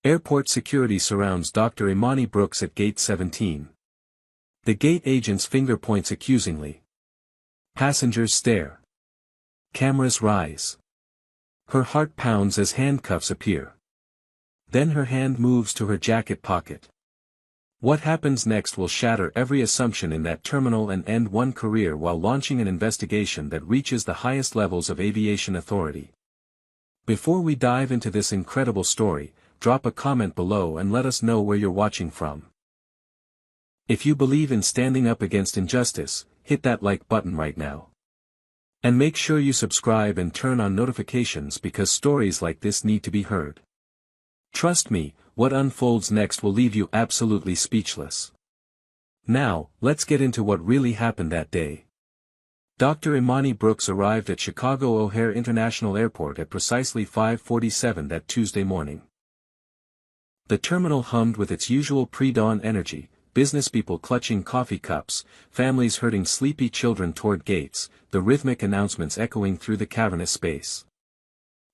Airport security surrounds Dr. Imani Brooks at Gate 17. The gate agent's finger points accusingly. Passengers stare. Cameras rise. Her heart pounds as handcuffs appear. Then her hand moves to her jacket pocket. What happens next will shatter every assumption in that terminal and end one career while launching an investigation that reaches the highest levels of aviation authority. Before we dive into this incredible story, drop a comment below and let us know where you're watching from. If you believe in standing up against injustice, hit that like button right now. And make sure you subscribe and turn on notifications because stories like this need to be heard. Trust me, what unfolds next will leave you absolutely speechless. Now, let's get into what really happened that day. Dr. Imani Brooks arrived at Chicago O'Hare International Airport at precisely 5:47 that Tuesday morning. The terminal hummed with its usual pre-dawn energy, businesspeople clutching coffee cups, families herding sleepy children toward gates, the rhythmic announcements echoing through the cavernous space.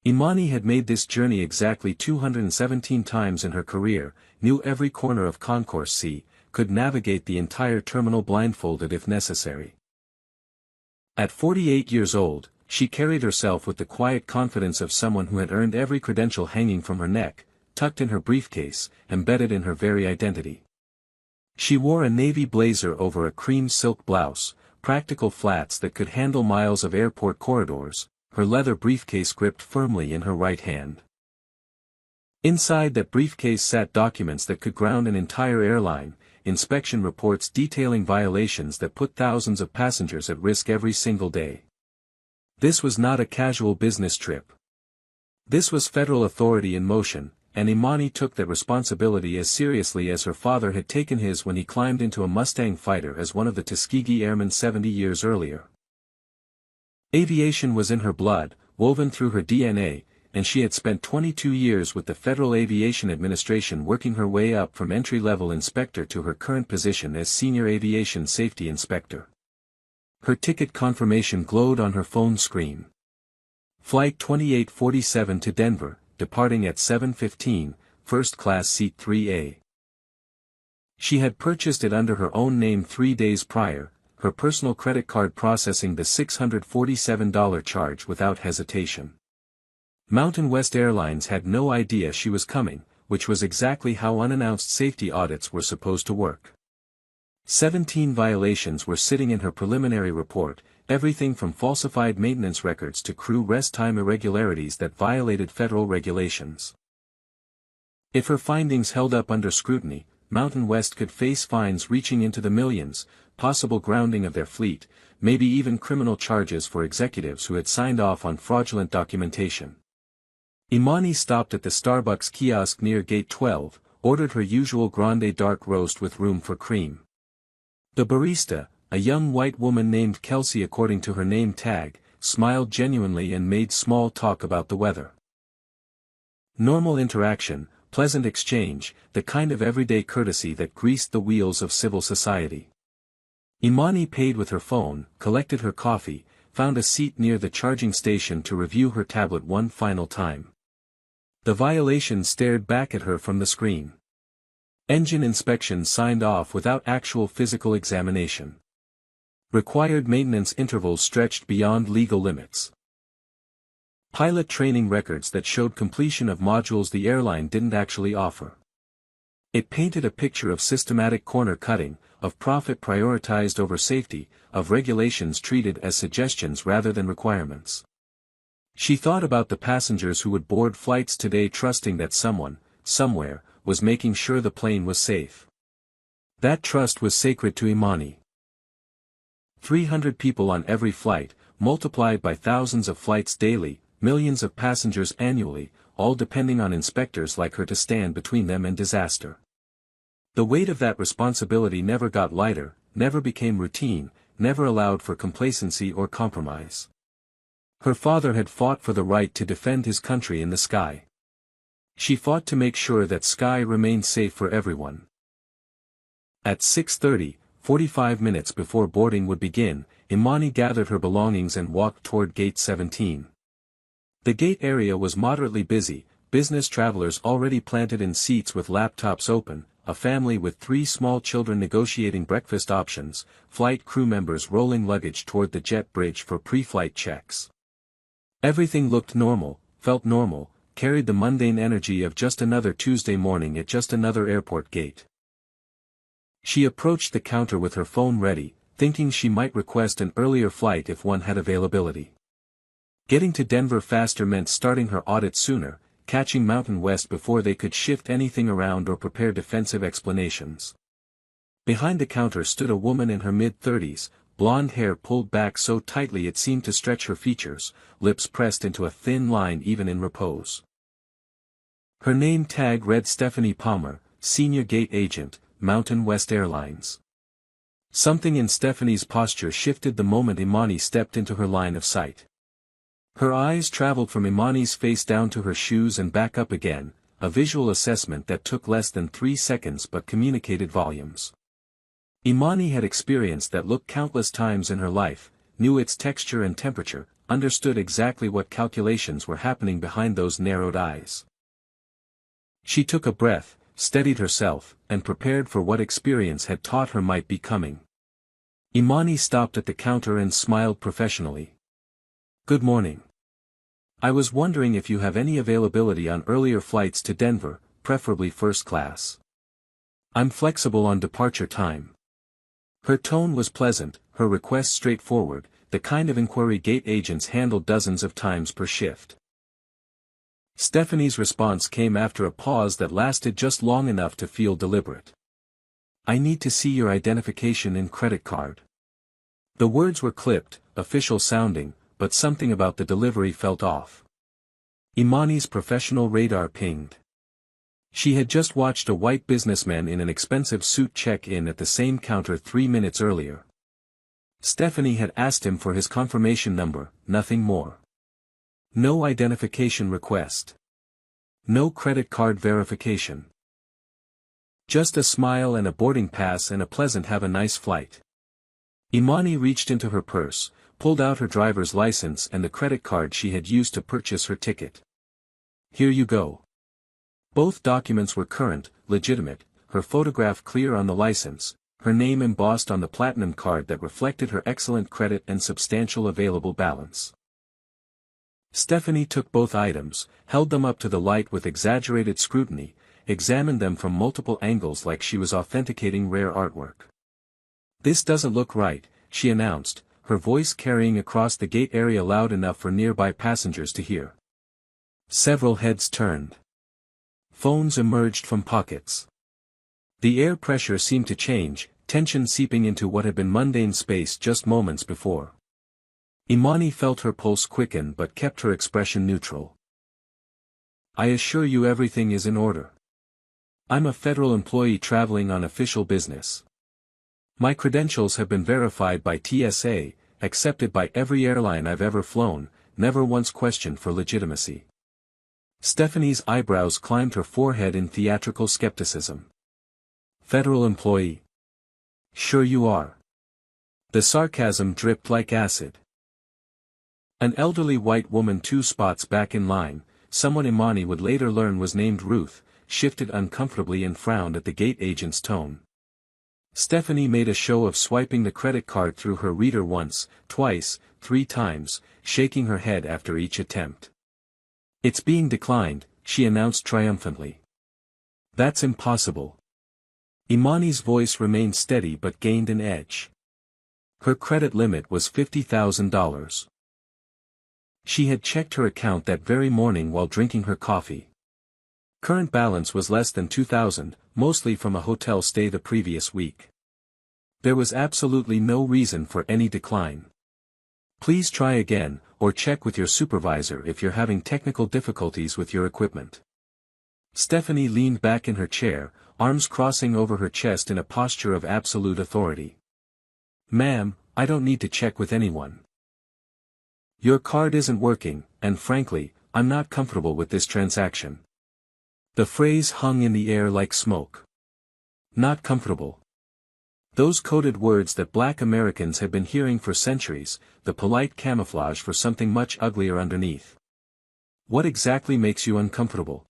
Imani had made this journey exactly 217 times in her career, knew every corner of Concourse C, could navigate the entire terminal blindfolded if necessary. At 48 years old, she carried herself with the quiet confidence of someone who had earned every credential hanging from her neck, tucked in her briefcase, embedded in her very identity. She wore a navy blazer over a cream silk blouse, practical flats that could handle miles of airport corridors, her leather briefcase gripped firmly in her right hand. Inside that briefcase sat documents that could ground an entire airline, inspection reports detailing violations that put thousands of passengers at risk every single day. This was not a casual business trip. This was federal authority in motion, and Imani took that responsibility as seriously as her father had taken his when he climbed into a Mustang fighter as one of the Tuskegee Airmen 70 years earlier. Aviation was in her blood, woven through her DNA, and she had spent 22 years with the Federal Aviation Administration working her way up from entry-level inspector to her current position as Senior Aviation Safety Inspector. Her ticket confirmation glowed on her phone screen. Flight 2847 to Denver, departing at 7:15, first class seat 3A. She had purchased it under her own name 3 days prior, her personal credit card processing the $647 charge without hesitation. Mountain West Airlines had no idea she was coming, which was exactly how unannounced safety audits were supposed to work. 17 violations were sitting in her preliminary report, everything from falsified maintenance records to crew rest time irregularities that violated federal regulations. If her findings held up under scrutiny, Mountain West could face fines reaching into the millions, possible grounding of their fleet, maybe even criminal charges for executives who had signed off on fraudulent documentation. Imani stopped at the Starbucks kiosk near Gate 12, ordered her usual grande dark roast with room for cream. The barista, a young white woman named Kelsey according to her name tag, smiled genuinely and made small talk about the weather. Normal interaction, pleasant exchange, the kind of everyday courtesy that greased the wheels of civil society. Imani paid with her phone, collected her coffee, found a seat near the charging station to review her tablet one final time. The violation stared back at her from the screen. Engine inspection signed off without actual physical examination. Required maintenance intervals stretched beyond legal limits. Pilot training records that showed completion of modules the airline didn't actually offer. It painted a picture of systematic corner cutting, of profit prioritized over safety, of regulations treated as suggestions rather than requirements. She thought about the passengers who would board flights today trusting that someone, somewhere, was making sure the plane was safe. That trust was sacred to Imani. 300 people on every flight, multiplied by thousands of flights daily, millions of passengers annually, all depending on inspectors like her to stand between them and disaster. The weight of that responsibility never got lighter, never became routine, never allowed for complacency or compromise. Her father had fought for the right to defend his country in the sky. She fought to make sure that sky remained safe for everyone. At 6:30, 45 minutes before boarding would begin, Imani gathered her belongings and walked toward Gate 17. The gate area was moderately busy, business travelers already planted in seats with laptops open, a family with 3 small children negotiating breakfast options, flight crew members rolling luggage toward the jet bridge for pre-flight checks. Everything looked normal, felt normal, carried the mundane energy of just another Tuesday morning at just another airport gate. She approached the counter with her phone ready, thinking she might request an earlier flight if one had availability. Getting to Denver faster meant starting her audit sooner, catching Mountain West before they could shift anything around or prepare defensive explanations. Behind the counter stood a woman in her mid-30s, blonde hair pulled back so tightly it seemed to stretch her features, lips pressed into a thin line even in repose. Her name tag read Stephanie Palmer, Senior Gate Agent, Mountain West Airlines. Something in Stephanie's posture shifted the moment Imani stepped into her line of sight. Her eyes traveled from Imani's face down to her shoes and back up again, a visual assessment that took less than 3 seconds but communicated volumes. Imani had experienced that look countless times in her life, knew its texture and temperature, understood exactly what calculations were happening behind those narrowed eyes. She took a breath, steadied herself, and prepared for what experience had taught her might be coming. Imani stopped at the counter and smiled professionally. "Good morning. I was wondering if you have any availability on earlier flights to Denver, preferably first class. I'm flexible on departure time." Her tone was pleasant, her request straightforward, the kind of inquiry gate agents handle dozens of times per shift. Stephanie's response came after a pause that lasted just long enough to feel deliberate. "I need to see your identification and credit card." The words were clipped, official sounding, but something about the delivery felt off. Imani's professional radar pinged. She had just watched a white businessman in an expensive suit check in at the same counter 3 minutes earlier. Stephanie had asked him for his confirmation number, nothing more. No identification request. No credit card verification. Just a smile and a boarding pass and a pleasant "have a nice flight." Imani reached into her purse, pulled out her driver's license and the credit card she had used to purchase her ticket. "Here you go." Both documents were current, legitimate, her photograph clear on the license, her name embossed on the platinum card that reflected her excellent credit and substantial available balance. Stephanie took both items, held them up to the light with exaggerated scrutiny, examined them from multiple angles like she was authenticating rare artwork. "This doesn't look right," she announced, her voice carrying across the gate area loud enough for nearby passengers to hear. Several heads turned. Phones emerged from pockets. The air pressure seemed to change, tension seeping into what had been mundane space just moments before. Imani felt her pulse quicken but kept her expression neutral. "I assure you everything is in order. I'm a federal employee traveling on official business. My credentials have been verified by TSA, accepted by every airline I've ever flown, never once questioned for legitimacy." Stephanie's eyebrows climbed her forehead in theatrical skepticism. "Federal employee? Sure you are." The sarcasm dripped like acid. An elderly white woman 2 spots back in line, someone Imani would later learn was named Ruth, shifted uncomfortably and frowned at the gate agent's tone. Stephanie made a show of swiping the credit card through her reader once, twice, 3 times, shaking her head after each attempt. "It's being declined," she announced triumphantly. "That's impossible." Imani's voice remained steady but gained an edge. Her credit limit was $50,000. She had checked her account that very morning while drinking her coffee. Current balance was less than $2,000, mostly from a hotel stay the previous week. There was absolutely no reason for any decline. "Please try again, or check with your supervisor if you're having technical difficulties with your equipment." Stephanie leaned back in her chair, arms crossing over her chest in a posture of absolute authority. "Ma'am, I don't need to check with anyone. Your card isn't working, and frankly, I'm not comfortable with this transaction." The phrase hung in the air like smoke. Not comfortable. Those coded words that Black Americans had been hearing for centuries, the polite camouflage for something much uglier underneath. What exactly makes you uncomfortable?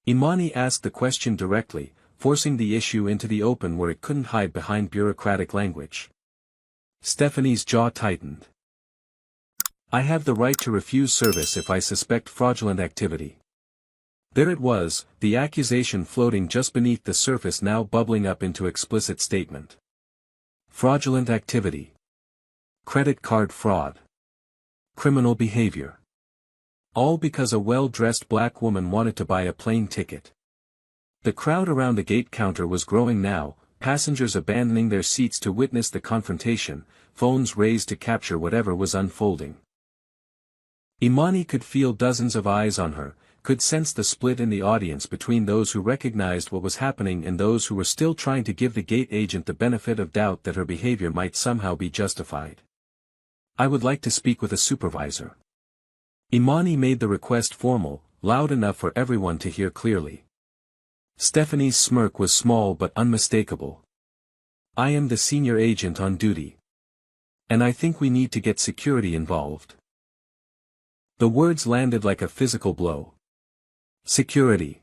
Imani asked the question directly, forcing the issue into the open where it couldn't hide behind bureaucratic language. Stephanie's jaw tightened. I have the right to refuse service if I suspect fraudulent activity. There it was, the accusation floating just beneath the surface now bubbling up into explicit statement. Fraudulent activity. Credit card fraud. Criminal behavior. All because a well-dressed black woman wanted to buy a plane ticket. The crowd around the gate counter was growing now, passengers abandoning their seats to witness the confrontation, phones raised to capture whatever was unfolding. Imani could feel dozens of eyes on her, could sense the split in the audience between those who recognized what was happening and those who were still trying to give the gate agent the benefit of doubt that her behavior might somehow be justified. I would like to speak with a supervisor. Imani made the request formal, loud enough for everyone to hear clearly. Stephanie's smirk was small but unmistakable. I am the senior agent on duty. And I think we need to get security involved. The words landed like a physical blow. Security.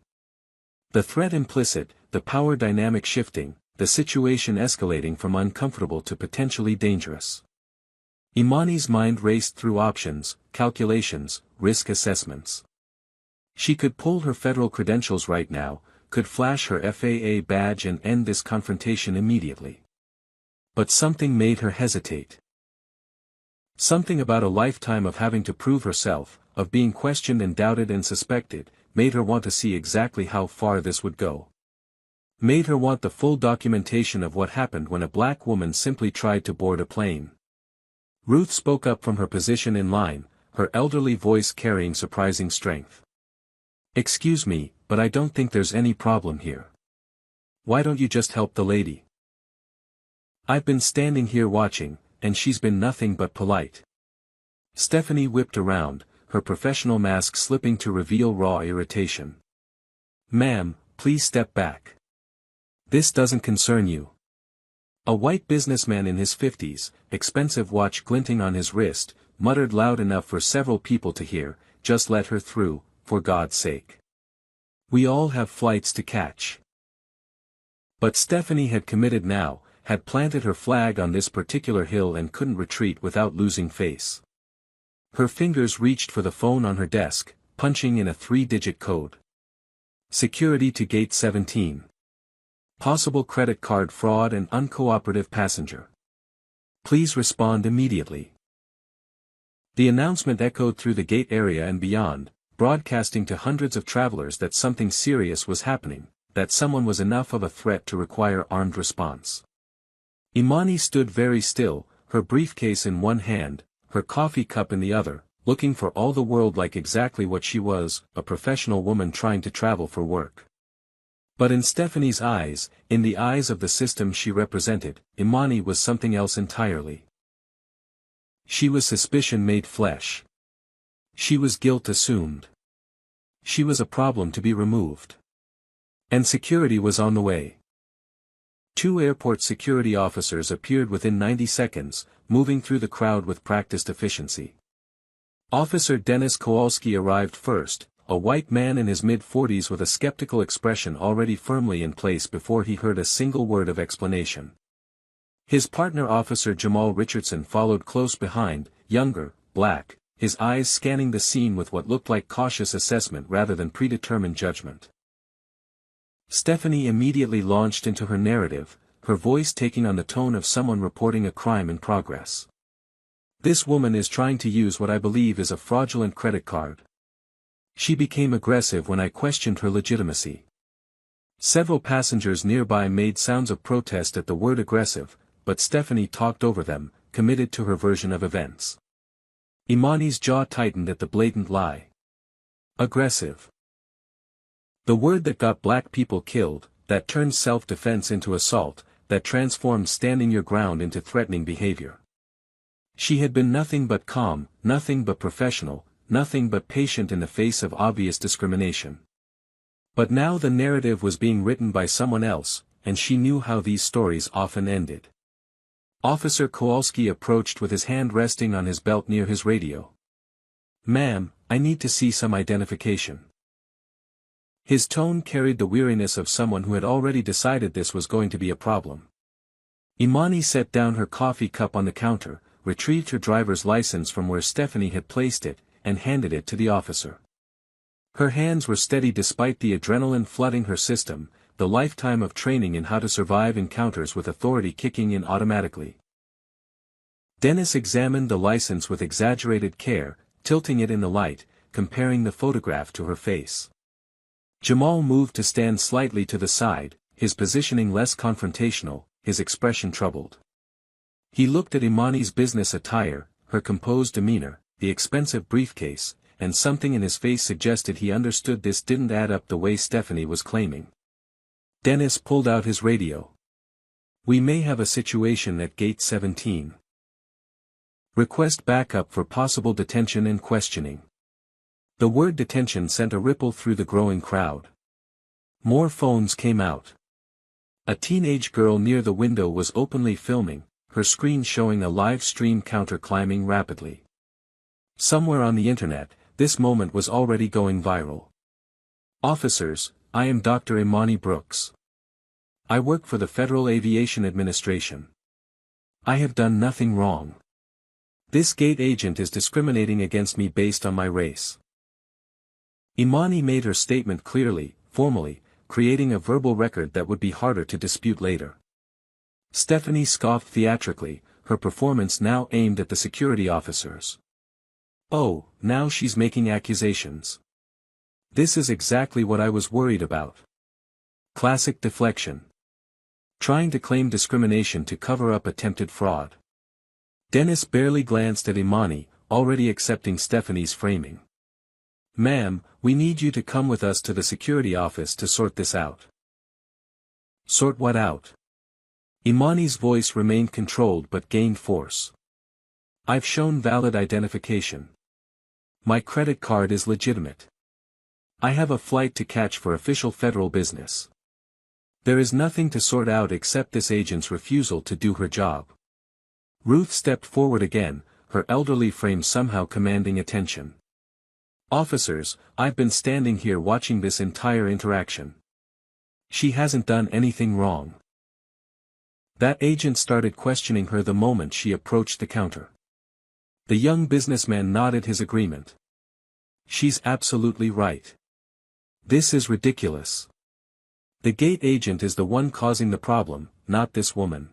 The threat implicit, the power dynamic shifting, the situation escalating from uncomfortable to potentially dangerous. Imani's mind raced through options, calculations, risk assessments. She could pull her federal credentials right now, could flash her FAA badge and end this confrontation immediately. But something made her hesitate. Something about a lifetime of having to prove herself, of being questioned and doubted and suspected, made her want to see exactly how far this would go. Made her want the full documentation of what happened when a black woman simply tried to board a plane. Ruth spoke up from her position in line, her elderly voice carrying surprising strength. Excuse me, but I don't think there's any problem here. Why don't you just help the lady? I've been standing here watching, and she's been nothing but polite. Stephanie whipped around, her professional mask slipping to reveal raw irritation. Ma'am, please step back. This doesn't concern you. A white businessman in his 50s, expensive watch glinting on his wrist, muttered loud enough for several people to hear, just let her through, for God's sake. We all have flights to catch. But Stephanie had committed now, had planted her flag on this particular hill and couldn't retreat without losing face. Her fingers reached for the phone on her desk, punching in a 3-digit code. Security to gate 17. Possible credit card fraud and uncooperative passenger. Please respond immediately. The announcement echoed through the gate area and beyond, broadcasting to hundreds of travelers that something serious was happening, that someone was enough of a threat to require armed response. Imani stood very still, her briefcase in one hand, her coffee cup in the other, looking for all the world like exactly what she was, a professional woman trying to travel for work. But in Stephanie's eyes, in the eyes of the system she represented, Imani was something else entirely. She was suspicion made flesh. She was guilt assumed. She was a problem to be removed. And security was on the way. 2 airport security officers appeared within 90 seconds, moving through the crowd with practiced efficiency. Officer Dennis Kowalski arrived first, a white man in his mid-40s with a skeptical expression already firmly in place before he heard a single word of explanation. His partner Officer Jamal Richardson followed close behind, younger, black, his eyes scanning the scene with what looked like cautious assessment rather than predetermined judgment. Stephanie immediately launched into her narrative, her voice taking on the tone of someone reporting a crime in progress. This woman is trying to use what I believe is a fraudulent credit card. She became aggressive when I questioned her legitimacy. Several passengers nearby made sounds of protest at the word aggressive, but Stephanie talked over them, committed to her version of events. Imani's jaw tightened at the blatant lie. Aggressive. The word that got black people killed, that turned self-defense into assault, that transformed standing your ground into threatening behavior. She had been nothing but calm, nothing but professional, nothing but patient in the face of obvious discrimination. But now the narrative was being written by someone else, and she knew how these stories often ended. Officer Kowalski approached with his hand resting on his belt near his radio. Ma'am, I need to see some identification." His tone carried the weariness of someone who had already decided this was going to be a problem. Imani set down her coffee cup on the counter, retrieved her driver's license from where Stephanie had placed it, and handed it to the officer. Her hands were steady despite the adrenaline flooding her system, the lifetime of training in how to survive encounters with authority kicking in automatically. Dennis examined the license with exaggerated care, tilting it in the light, comparing the photograph to her face. Jamal moved to stand slightly to the side, his positioning less confrontational, his expression troubled. He looked at Imani's business attire, her composed demeanor, the expensive briefcase, and something in his face suggested he understood this didn't add up the way Stephanie was claiming. Dennis pulled out his radio. "We may have a situation at Gate 17. Request backup for possible detention and questioning." The word detention sent a ripple through the growing crowd. More phones came out. A teenage girl near the window was openly filming, her screen showing a live stream counter climbing rapidly. Somewhere on the internet, this moment was already going viral. "Officers, I am Dr. Imani Brooks. I work for the Federal Aviation Administration. I have done nothing wrong. This gate agent is discriminating against me based on my race." Imani made her statement clearly, formally, creating a verbal record that would be harder to dispute later. Stephanie scoffed theatrically, her performance now aimed at the security officers. "Oh, now she's making accusations. This is exactly what I was worried about. Classic deflection. Trying to claim discrimination to cover up attempted fraud." Dennis barely glanced at Imani, already accepting Stephanie's framing. "Ma'am, we need you to come with us to the security office to sort this out." "Sort what out?" Imani's voice remained controlled but gained force. "I've shown valid identification. My credit card is legitimate. I have a flight to catch for official federal business. There is nothing to sort out except this agent's refusal to do her job." Ruth stepped forward again, her elderly frame somehow commanding attention. "Officers, I've been standing here watching this entire interaction. She hasn't done anything wrong." That agent started questioning her the moment she approached the counter. The young businessman nodded his agreement. "She's absolutely right. This is ridiculous. The gate agent is the one causing the problem, not this woman."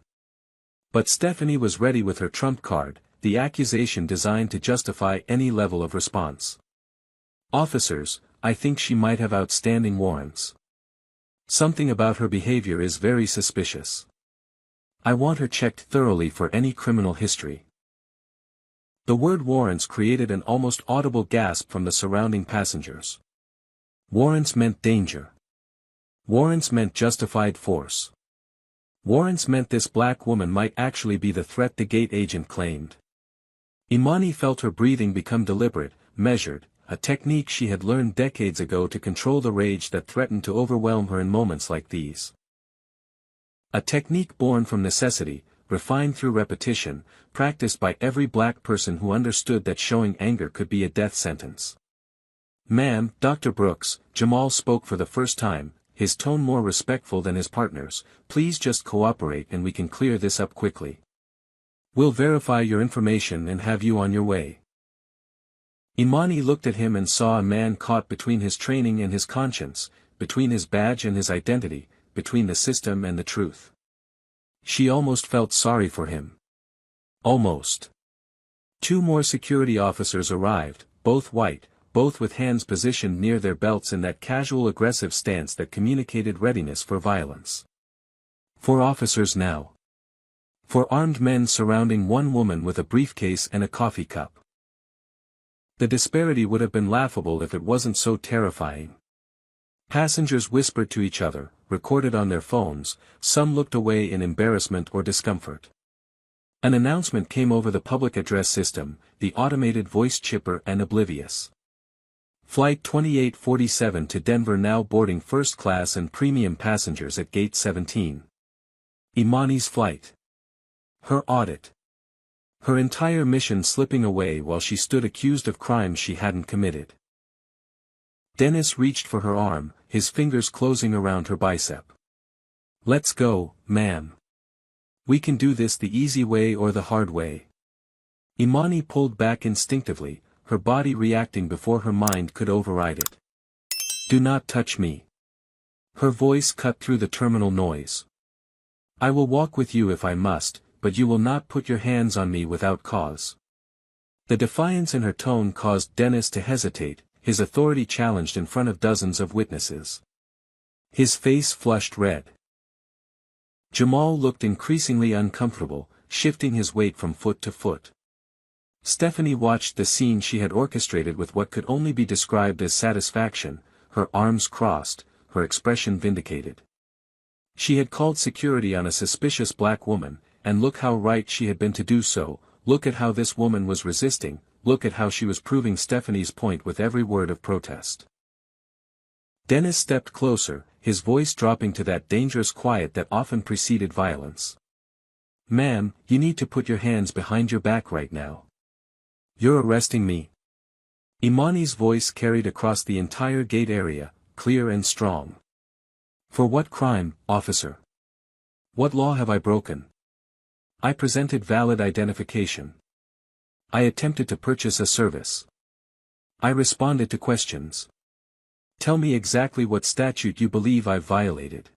But Stephanie was ready with her trump card, the accusation designed to justify any level of response. "Officers, I think she might have outstanding warrants. Something about her behavior is very suspicious. I want her checked thoroughly for any criminal history." The word warrants created an almost audible gasp from the surrounding passengers. Warrants meant danger. Warrants meant justified force. Warrants meant this black woman might actually be the threat the gate agent claimed. Imani felt her breathing become deliberate, measured, a technique she had learned decades ago to control the rage that threatened to overwhelm her in moments like these. A technique born from necessity, refined through repetition, practiced by every black person who understood that showing anger could be a death sentence. "Ma'am, Dr. Brooks," Jamal spoke for the first time, his tone more respectful than his partner's, "please just cooperate and we can clear this up quickly. We'll verify your information and have you on your way." Imani looked at him and saw a man caught between his training and his conscience, between his badge and his identity, between the system and the truth. She almost felt sorry for him. Almost. 2 more security officers arrived, both white, both with hands positioned near their belts in that casual aggressive stance that communicated readiness for violence. 4 officers now. 4 armed men surrounding one woman with a briefcase and a coffee cup. The disparity would have been laughable if it wasn't so terrifying. Passengers whispered to each other, recorded on their phones, some looked away in embarrassment or discomfort. An announcement came over the public address system, the automated voice chipper and oblivious. Flight 2847 to Denver now boarding first class and premium passengers at Gate 17. Imani's flight. Her audit. Her entire mission slipping away while she stood accused of crimes she hadn't committed. Dennis reached for her arm, his fingers closing around her bicep. "Let's go, ma'am. We can do this the easy way or the hard way." Imani pulled back instinctively, her body reacting before her mind could override it. "Do not touch me." Her voice cut through the terminal noise. "I will walk with you if I must, but you will not put your hands on me without cause." The defiance in her tone caused Dennis to hesitate, his authority challenged in front of dozens of witnesses. His face flushed red. Jamal looked increasingly uncomfortable, shifting his weight from foot to foot. Stephanie watched the scene she had orchestrated with what could only be described as satisfaction, her arms crossed, her expression vindicated. She had called security on a suspicious black woman, and look how right she had been to do so. Look at how this woman was resisting, look at how she was proving Stephanie's point with every word of protest. Dennis stepped closer, his voice dropping to that dangerous quiet that often preceded violence. "Ma'am, you need to put your hands behind your back right now. You're arresting me." Imani's voice carried across the entire gate area, clear and strong. "For what crime, officer? What law have I broken? I presented valid identification. I attempted to purchase a service. I responded to questions. Tell me exactly what statute you believe I've violated."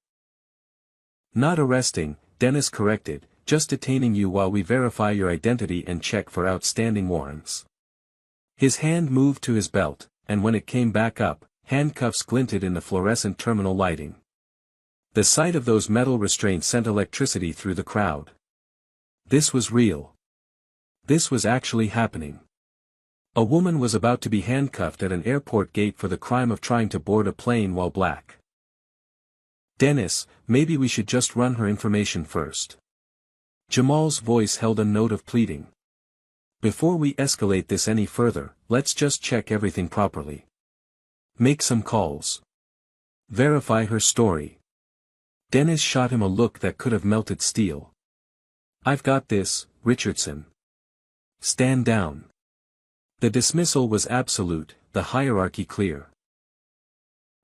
"Not arresting," Dennis corrected, "just detaining you while we verify your identity and check for outstanding warrants." His hand moved to his belt, and when it came back up, handcuffs glinted in the fluorescent terminal lighting. The sight of those metal restraints sent electricity through the crowd. This was real. This was actually happening. A woman was about to be handcuffed at an airport gate for the crime of trying to board a plane while black. "Dennis, maybe we should just run her information first." Jamal's voice held a note of pleading. "Before we escalate this any further, let's just check everything properly. Make some calls. Verify her story." Dennis shot him a look that could have melted steel. "I've got this, Richardson. Stand down." The dismissal was absolute, the hierarchy clear.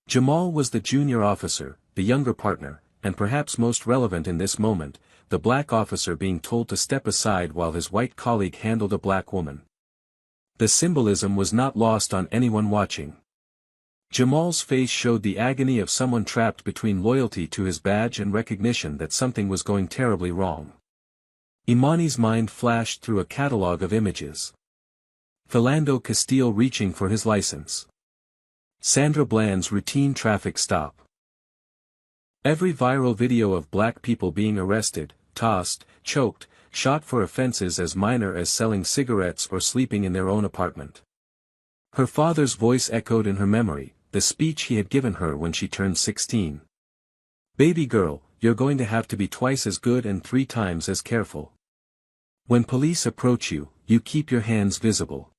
Jamal was the junior officer, the younger partner, and perhaps most relevant in this moment, the black officer being told to step aside while his white colleague handled a black woman. The symbolism was not lost on anyone watching. Jamal's face showed the agony of someone trapped between loyalty to his badge and recognition that something was going terribly wrong. Imani's mind flashed through a catalogue of images. Philando Castile reaching for his license. Sandra Bland's routine traffic stop. Every viral video of black people being arrested, tossed, choked, shot for offenses as minor as selling cigarettes or sleeping in their own apartment. Her father's voice echoed in her memory, the speech he had given her when she turned 16. "Baby girl, you're going to have to be twice as good and 3 times as careful. When police approach you, you keep your hands visible.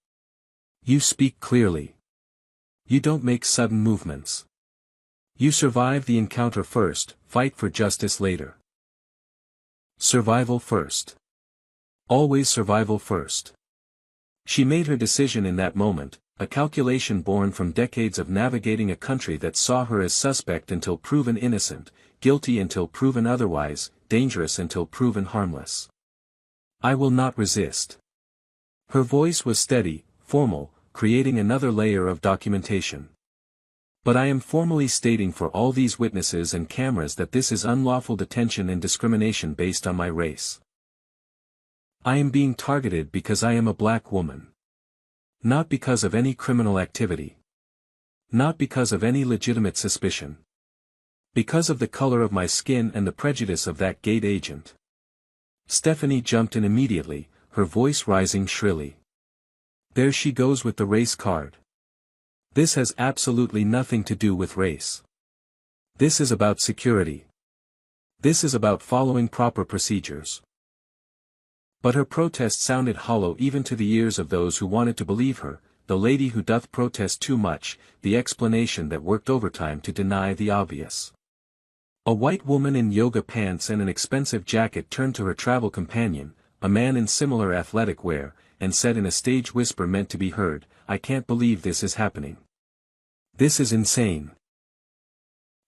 You speak clearly. You don't make sudden movements. You survive the encounter first, fight for justice later. Survival first. Always survival first." She made her decision in that moment, a calculation born from decades of navigating a country that saw her as suspect until proven innocent, guilty until proven otherwise, dangerous until proven harmless. "I will not resist." Her voice was steady, formal, creating another layer of documentation. "But I am formally stating for all these witnesses and cameras that this is unlawful detention and discrimination based on my race. I am being targeted because I am a black woman. Not because of any criminal activity. Not because of any legitimate suspicion. Because of the color of my skin and the prejudice of that gate agent." Stephanie jumped in immediately, her voice rising shrilly. "There she goes with the race card. This has absolutely nothing to do with race. This is about security. This is about following proper procedures." But her protest sounded hollow even to the ears of those who wanted to believe her, the lady who doth protest too much, the explanation that worked overtime to deny the obvious. A white woman in yoga pants and an expensive jacket turned to her travel companion, a man in similar athletic wear, and said in a stage whisper meant to be heard, "I can't believe this is happening. This is insane.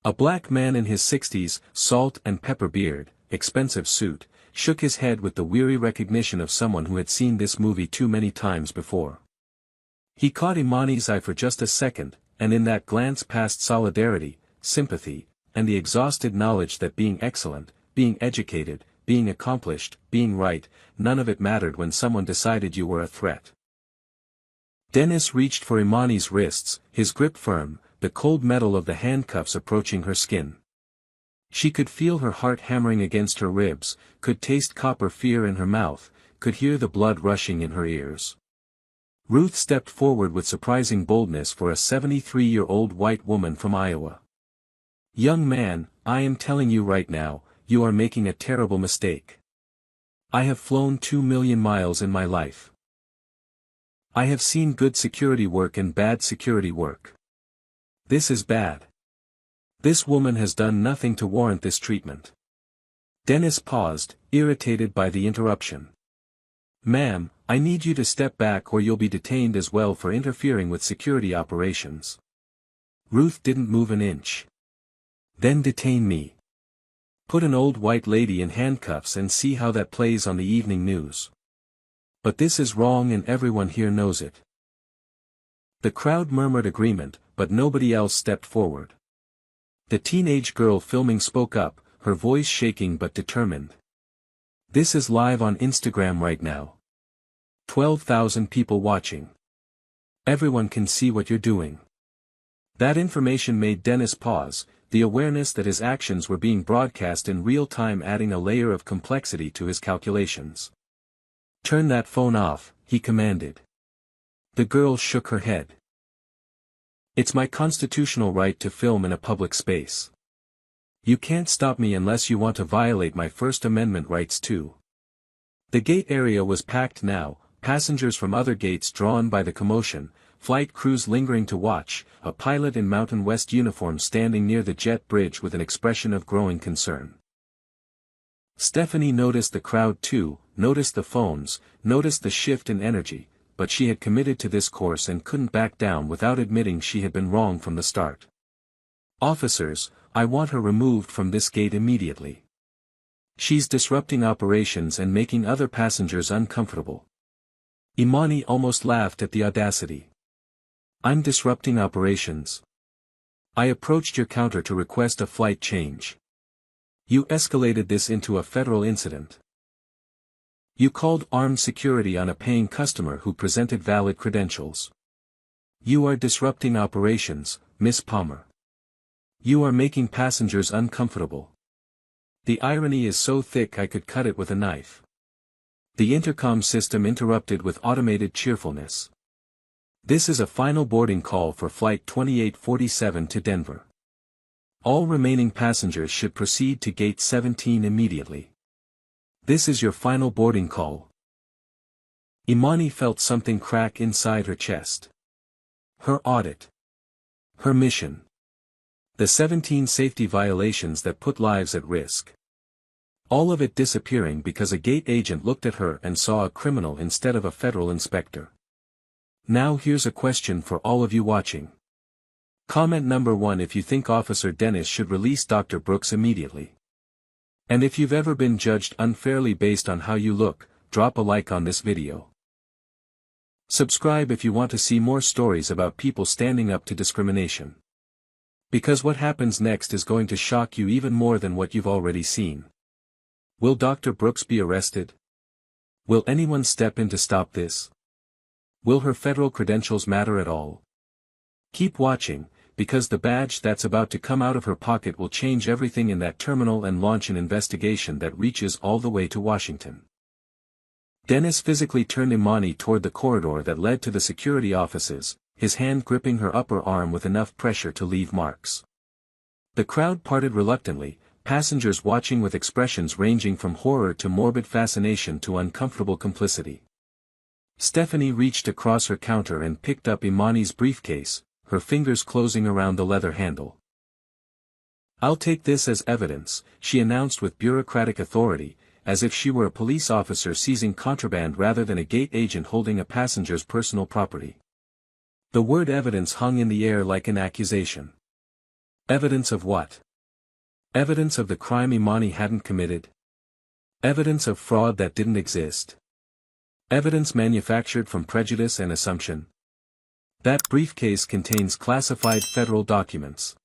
A black man in his 60s, salt and pepper beard, expensive suit, shook his head with the weary recognition of someone who had seen this movie too many times before. He caught Imani's eye for just a second, and in that glance passed solidarity, sympathy, and the exhausted knowledge that being excellent, being educated, being accomplished, being right, none of it mattered when someone decided you were a threat. Dennis reached for Imani's wrists, his grip firm, the cold metal of the handcuffs approaching her skin. She could feel her heart hammering against her ribs, could taste copper fear in her mouth, could hear the blood rushing in her ears. Ruth stepped forward with surprising boldness for a 73-year-old white woman from Iowa. "Young man, I am telling you right now, you are making a terrible mistake. I have flown 2 million miles in my life. I have seen good security work and bad security work. This is bad. This woman has done nothing to warrant this treatment." Dennis paused, irritated by the interruption. "Ma'am, I need you to step back or you'll be detained as well for interfering with security operations." Ruth didn't move an inch. "Then detain me. Put an old white lady in handcuffs and see how that plays on the evening news. But this is wrong and everyone here knows it." The crowd murmured agreement, but nobody else stepped forward. The teenage girl filming spoke up, her voice shaking but determined. "This is live on Instagram right now. 12,000 people watching. Everyone can see what you're doing." That information made Dennis pause, the awareness that his actions were being broadcast in real time adding a layer of complexity to his calculations. "Turn that phone off," he commanded. The girl shook her head. "It's my constitutional right to film in a public space. You can't stop me unless you want to violate my First Amendment rights too." The gate area was packed now, passengers from other gates drawn by the commotion, flight crews lingering to watch, a pilot in Mountain West uniform standing near the jet bridge with an expression of growing concern. Stephanie noticed the crowd too, noticed the phones, noticed the shift in energy, but she had committed to this course and couldn't back down without admitting she had been wrong from the start. "Officers, I want her removed from this gate immediately. She's disrupting operations and making other passengers uncomfortable." Imani almost laughed at the audacity. "I'm disrupting operations. I approached your counter to request a flight change. You escalated this into a federal incident. You called armed security on a paying customer who presented valid credentials. You are disrupting operations, Miss Palmer. You are making passengers uncomfortable. The irony is so thick I could cut it with a knife." The intercom system interrupted with automated cheerfulness. "This is a final boarding call for Flight 2847 to Denver. All remaining passengers should proceed to Gate 17 immediately. This is your final boarding call." Imani felt something crack inside her chest. Her audit. Her mission. The 17 safety violations that put lives at risk. All of it disappearing because a gate agent looked at her and saw a criminal instead of a federal inspector. Now here's a question for all of you watching. Comment number 1 if you think Officer Dennis should release Dr. Brooks immediately. And if you've ever been judged unfairly based on how you look, drop a like on this video. Subscribe if you want to see more stories about people standing up to discrimination. Because what happens next is going to shock you even more than what you've already seen. Will Dr. Brooks be arrested? Will anyone step in to stop this? Will her federal credentials matter at all? Keep watching, because the badge that's about to come out of her pocket will change everything in that terminal and launch an investigation that reaches all the way to Washington. Dennis physically turned Imani toward the corridor that led to the security offices, his hand gripping her upper arm with enough pressure to leave marks. The crowd parted reluctantly, passengers watching with expressions ranging from horror to morbid fascination to uncomfortable complicity. Stephanie reached across her counter and picked up Imani's briefcase, her fingers closing around the leather handle. "I'll take this as evidence," she announced with bureaucratic authority, as if she were a police officer seizing contraband rather than a gate agent holding a passenger's personal property. The word evidence hung in the air like an accusation. Evidence of what? Evidence of the crime Imani hadn't committed? Evidence of fraud that didn't exist? Evidence manufactured from prejudice and assumption? That briefcase contains classified federal documents.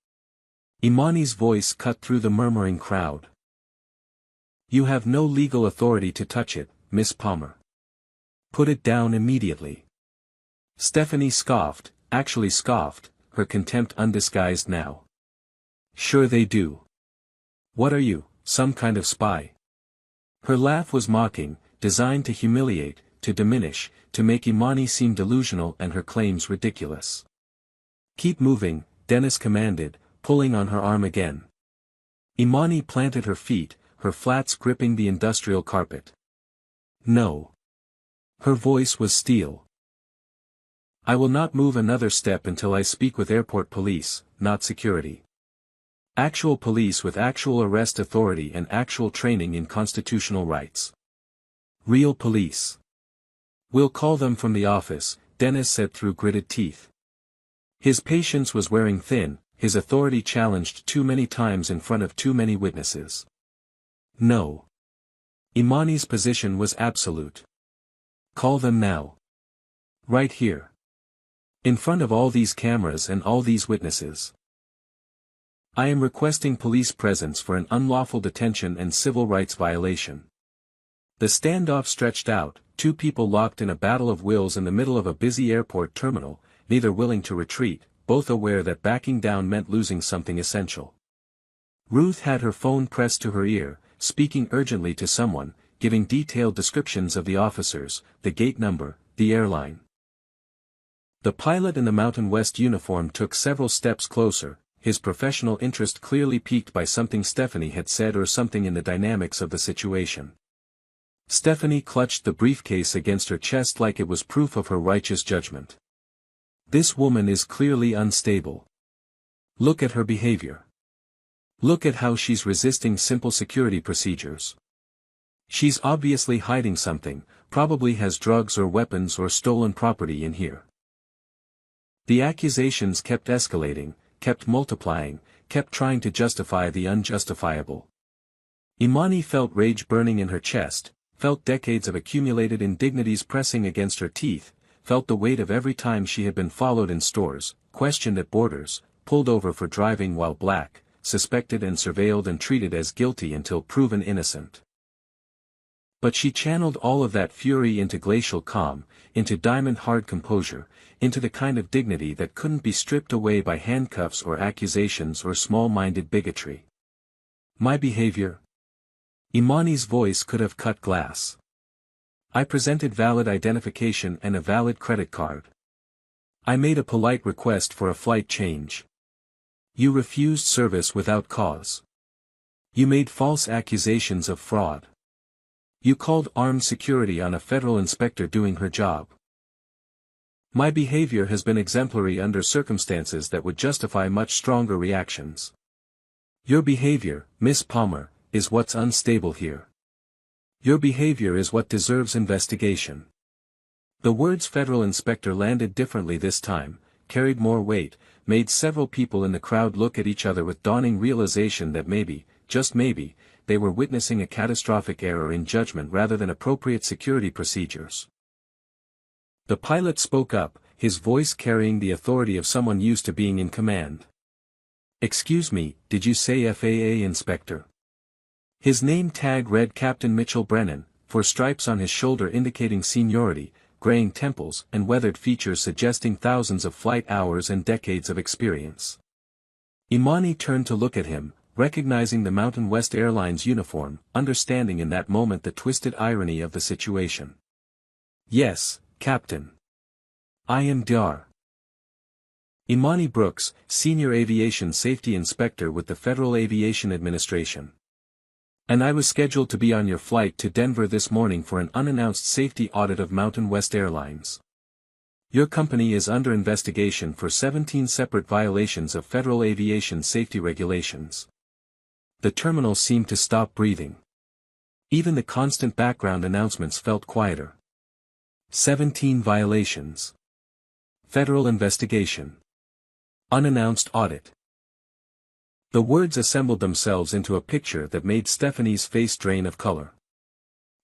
Imani's voice cut through the murmuring crowd. You have no legal authority to touch it, Miss Palmer. Put it down immediately. Stephanie scoffed, actually scoffed, her contempt undisguised now. Sure they do. What are you, some kind of spy? Her laugh was mocking, designed to humiliate, to diminish, to make Imani seem delusional and her claims ridiculous. Keep moving, Dennis commanded, pulling on her arm again. Imani planted her feet, her flats gripping the industrial carpet. No. Her voice was steel. I will not move another step until I speak with airport police, not security. Actual police with actual arrest authority and actual training in constitutional rights. Real police. We'll call them from the office, Dennis said through gritted teeth. His patience was wearing thin, his authority challenged too many times in front of too many witnesses. No. Imani's position was absolute. Call them now. Right here. In front of all these cameras and all these witnesses. I am requesting police presence for an unlawful detention and civil rights violation. The standoff stretched out, two people locked in a battle of wills in the middle of a busy airport terminal, neither willing to retreat, both aware that backing down meant losing something essential. Ruth had her phone pressed to her ear, speaking urgently to someone, giving detailed descriptions of the officers, the gate number, the airline. The pilot in the Mountain West uniform took several steps closer, his professional interest clearly piqued by something Stephanie had said or something in the dynamics of the situation. Stephanie clutched the briefcase against her chest like it was proof of her righteous judgment. This woman is clearly unstable. Look at her behavior. Look at how she's resisting simple security procedures. She's obviously hiding something, probably has drugs or weapons or stolen property in here. The accusations kept escalating, kept multiplying, kept trying to justify the unjustifiable. Imani felt rage burning in her chest, felt decades of accumulated indignities pressing against her teeth, felt the weight of every time she had been followed in stores, questioned at borders, pulled over for driving while black, suspected and surveilled and treated as guilty until proven innocent. But she channeled all of that fury into glacial calm, into diamond-hard composure, into the kind of dignity that couldn't be stripped away by handcuffs or accusations or small-minded bigotry. My behavior? Imani's voice could have cut glass. I presented valid identification and a valid credit card. I made a polite request for a flight change. You refused service without cause. You made false accusations of fraud. You called armed security on a federal inspector doing her job. My behavior has been exemplary under circumstances that would justify much stronger reactions. Your behavior, Miss Palmer, is what's unstable here. Your behavior is what deserves investigation. The words federal inspector landed differently this time, carried more weight, made several people in the crowd look at each other with dawning realization that maybe, just maybe, they were witnessing a catastrophic error in judgment rather than appropriate security procedures. The pilot spoke up, his voice carrying the authority of someone used to being in command. Excuse me, did you say FAA inspector? His name tag read Captain Mitchell Brennan, 4 stripes on his shoulder indicating seniority, graying temples and weathered features suggesting thousands of flight hours and decades of experience. Imani turned to look at him, recognizing the Mountain West Airlines uniform, understanding in that moment the twisted irony of the situation. Yes, Captain. I am Dar. Imani Brooks, Senior Aviation Safety Inspector with the Federal Aviation Administration. And I was scheduled to be on your flight to Denver this morning for an unannounced safety audit of Mountain West Airlines. Your company is under investigation for 17 separate violations of federal aviation safety regulations. The terminal seemed to stop breathing. Even the constant background announcements felt quieter. 17 violations. Federal investigation. Unannounced audit. The words assembled themselves into a picture that made Stephanie's face drain of color.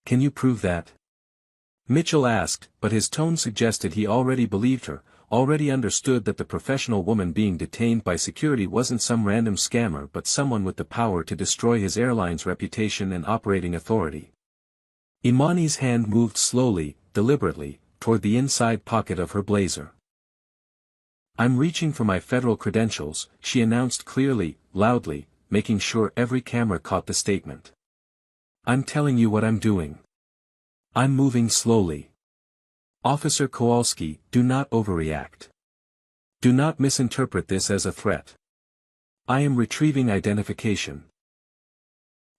Can you prove that? Mitchell asked, but his tone suggested he already believed her, already understood that the professional woman being detained by security wasn't some random scammer but someone with the power to destroy his airline's reputation and operating authority. Imani's hand moved slowly, deliberately, toward the inside pocket of her blazer. I'm reaching for my federal credentials, she announced clearly, loudly, making sure every camera caught the statement. I'm telling you what I'm doing. I'm moving slowly. Officer Kowalski, do not overreact. Do not misinterpret this as a threat. I am retrieving identification.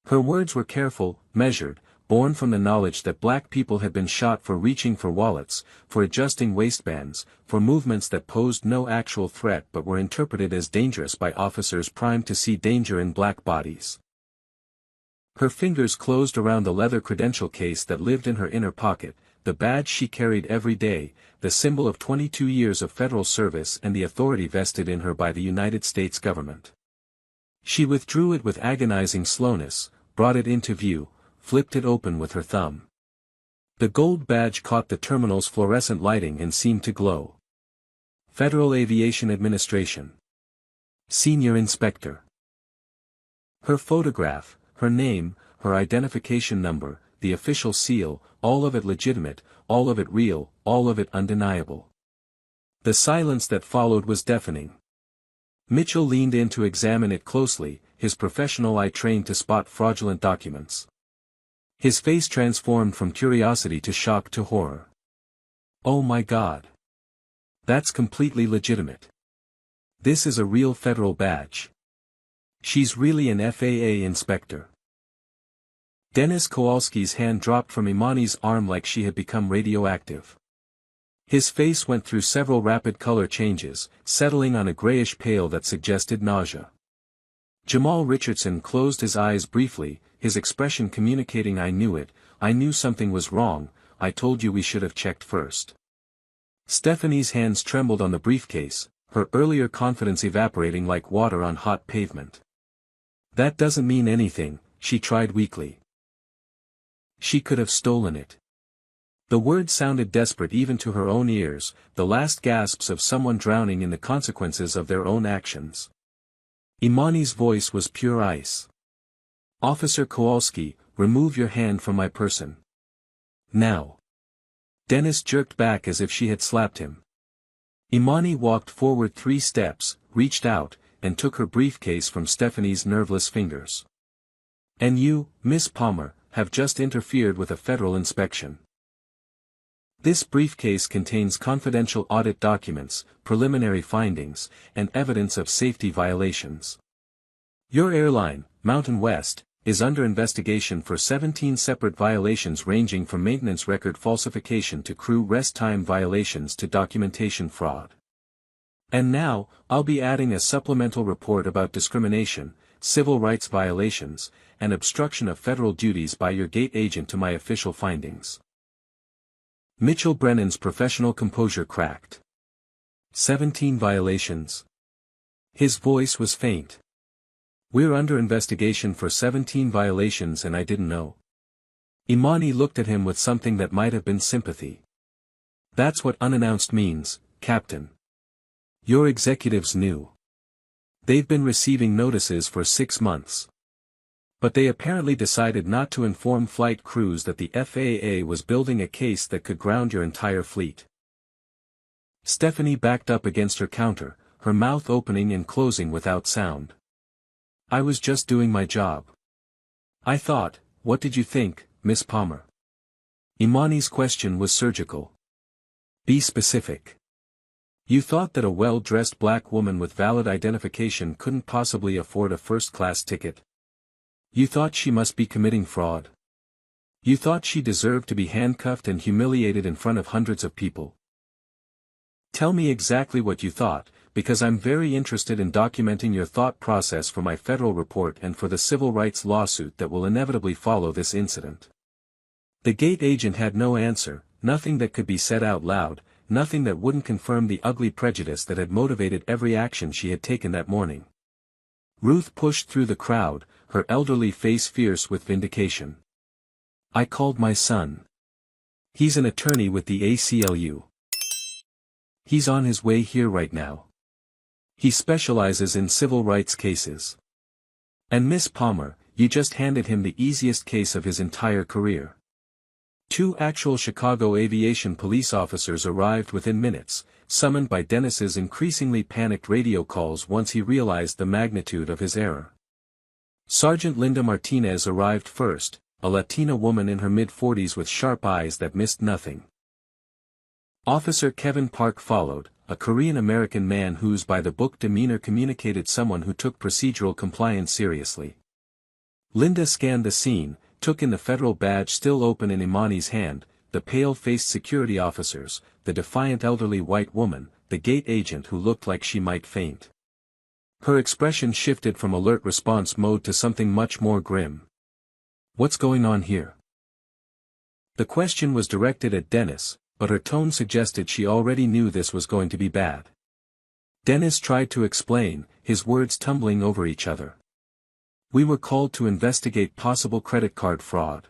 Her words were careful, measured, born from the knowledge that black people had been shot for reaching for wallets, for adjusting waistbands, for movements that posed no actual threat but were interpreted as dangerous by officers primed to see danger in black bodies. Her fingers closed around the leather credential case that lived in her inner pocket, the badge she carried every day, the symbol of 22 years of federal service and the authority vested in her by the United States government. She withdrew it with agonizing slowness, brought it into view, flipped it open with her thumb. The gold badge caught the terminal's fluorescent lighting and seemed to glow. Federal Aviation Administration. Senior Inspector. Her photograph, her name, her identification number, the official seal, all of it legitimate, all of it real, all of it undeniable. The silence that followed was deafening. Mitchell leaned in to examine it closely, his professional eye trained to spot fraudulent documents. His face transformed from curiosity to shock to horror. Oh my God! That's completely legitimate. This is a real federal badge. She's really an FAA inspector. Dennis Kowalski's hand dropped from Imani's arm like she had become radioactive. His face went through several rapid color changes, settling on a grayish pale that suggested nausea. Jamal Richardson closed his eyes briefly, his expression communicating I knew it, I knew something was wrong, I told you we should have checked first. Stephanie's hands trembled on the briefcase, her earlier confidence evaporating like water on hot pavement. That doesn't mean anything, she tried weakly. She could have stolen it. The words sounded desperate even to her own ears, the last gasps of someone drowning in the consequences of their own actions. Imani's voice was pure ice. Officer Kowalski, remove your hand from my person. Now. Dennis jerked back as if she had slapped him. Imani walked forward 3 steps, reached out, and took her briefcase from Stephanie's nerveless fingers. And you, Miss Palmer, have just interfered with a federal inspection. This briefcase contains confidential audit documents, preliminary findings, and evidence of safety violations. Your airline, Mountain West, is under investigation for 17 separate violations ranging from maintenance record falsification to crew rest time violations to documentation fraud. And now, I'll be adding a supplemental report about discrimination, civil rights violations, and obstruction of federal duties by your gate agent to my official findings. Mitchell Brennan's professional composure cracked. 17 violations. His voice was faint. We're under investigation for 17 violations and I didn't know. Imani looked at him with something that might have been sympathy. That's what unannounced means, Captain. Your executives knew. They've been receiving notices for 6 months. But they apparently decided not to inform flight crews that the FAA was building a case that could ground your entire fleet. Stephanie backed up against her counter, her mouth opening and closing without sound. I was just doing my job. I thought, what did you think, Miss Palmer? Imani's question was surgical. Be specific. You thought that a well-dressed black woman with valid identification couldn't possibly afford a first-class ticket. You thought she must be committing fraud. You thought she deserved to be handcuffed and humiliated in front of hundreds of people. Tell me exactly what you thought, because I'm very interested in documenting your thought process for my federal report and for the civil rights lawsuit that will inevitably follow this incident. The gate agent had no answer, nothing that could be said out loud, nothing that wouldn't confirm the ugly prejudice that had motivated every action she had taken that morning. Ruth pushed through the crowd, her elderly face fierce with vindication. "I called my son. He's an attorney with the ACLU. He's on his way here right now. He specializes in civil rights cases. And Miss Palmer, you just handed him the easiest case of his entire career." 2 actual Chicago aviation police officers arrived within minutes, summoned by Dennis's increasingly panicked radio calls once he realized the magnitude of his error. Sergeant Linda Martinez arrived first, a Latina woman in her mid-40s with sharp eyes that missed nothing. Officer Kevin Park followed, a Korean-American man whose by-the-book demeanor communicated someone who took procedural compliance seriously. Linda scanned the scene, took in the federal badge still open in Imani's hand, the pale-faced security officers, the defiant elderly white woman, the gate agent who looked like she might faint. Her expression shifted from alert response mode to something much more grim. "What's going on here?" The question was directed at Dennis, but her tone suggested she already knew this was going to be bad. Dennis tried to explain, his words tumbling over each other. "We were called to investigate possible credit card fraud.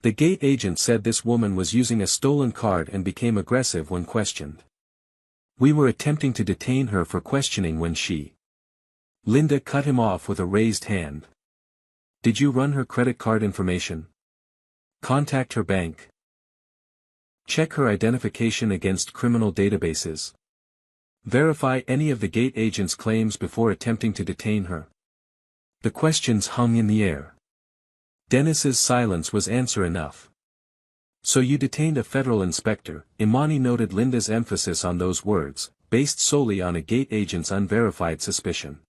The gate agent said this woman was using a stolen card and became aggressive when questioned. We were attempting to detain her for questioning when she..." Linda cut him off with a raised hand. "Did you run her credit card information? Contact her bank? Check her identification against criminal databases? Verify any of the gate agent's claims before attempting to detain her?" The questions hung in the air. Dennis's silence was answer enough. "So you detained a federal inspector," Imani noted Linda's emphasis on those words, "based solely on a gate agent's unverified suspicion.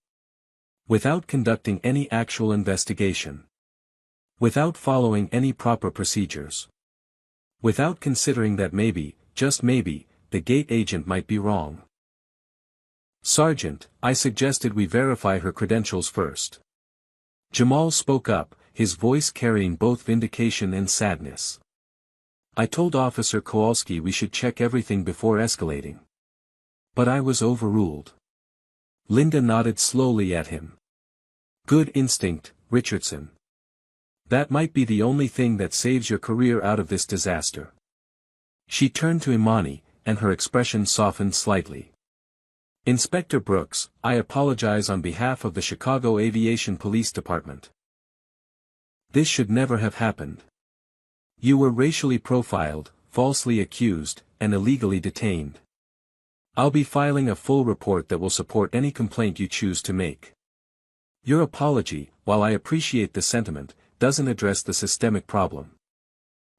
Without conducting any actual investigation. Without following any proper procedures. Without considering that maybe, just maybe, the gate agent might be wrong." "Sergeant, I suggested we verify her credentials first." Jamal spoke up, his voice carrying both vindication and sadness. "I told Officer Kowalski we should check everything before escalating. But I was overruled." Linda nodded slowly at him. "Good instinct, Richardson. That might be the only thing that saves your career out of this disaster." She turned to Imani, and her expression softened slightly. "Inspector Brooks, I apologize on behalf of the Chicago Aviation Police Department. This should never have happened. You were racially profiled, falsely accused, and illegally detained. I'll be filing a full report that will support any complaint you choose to make. Your apology, while I appreciate the sentiment, doesn't address the systemic problem."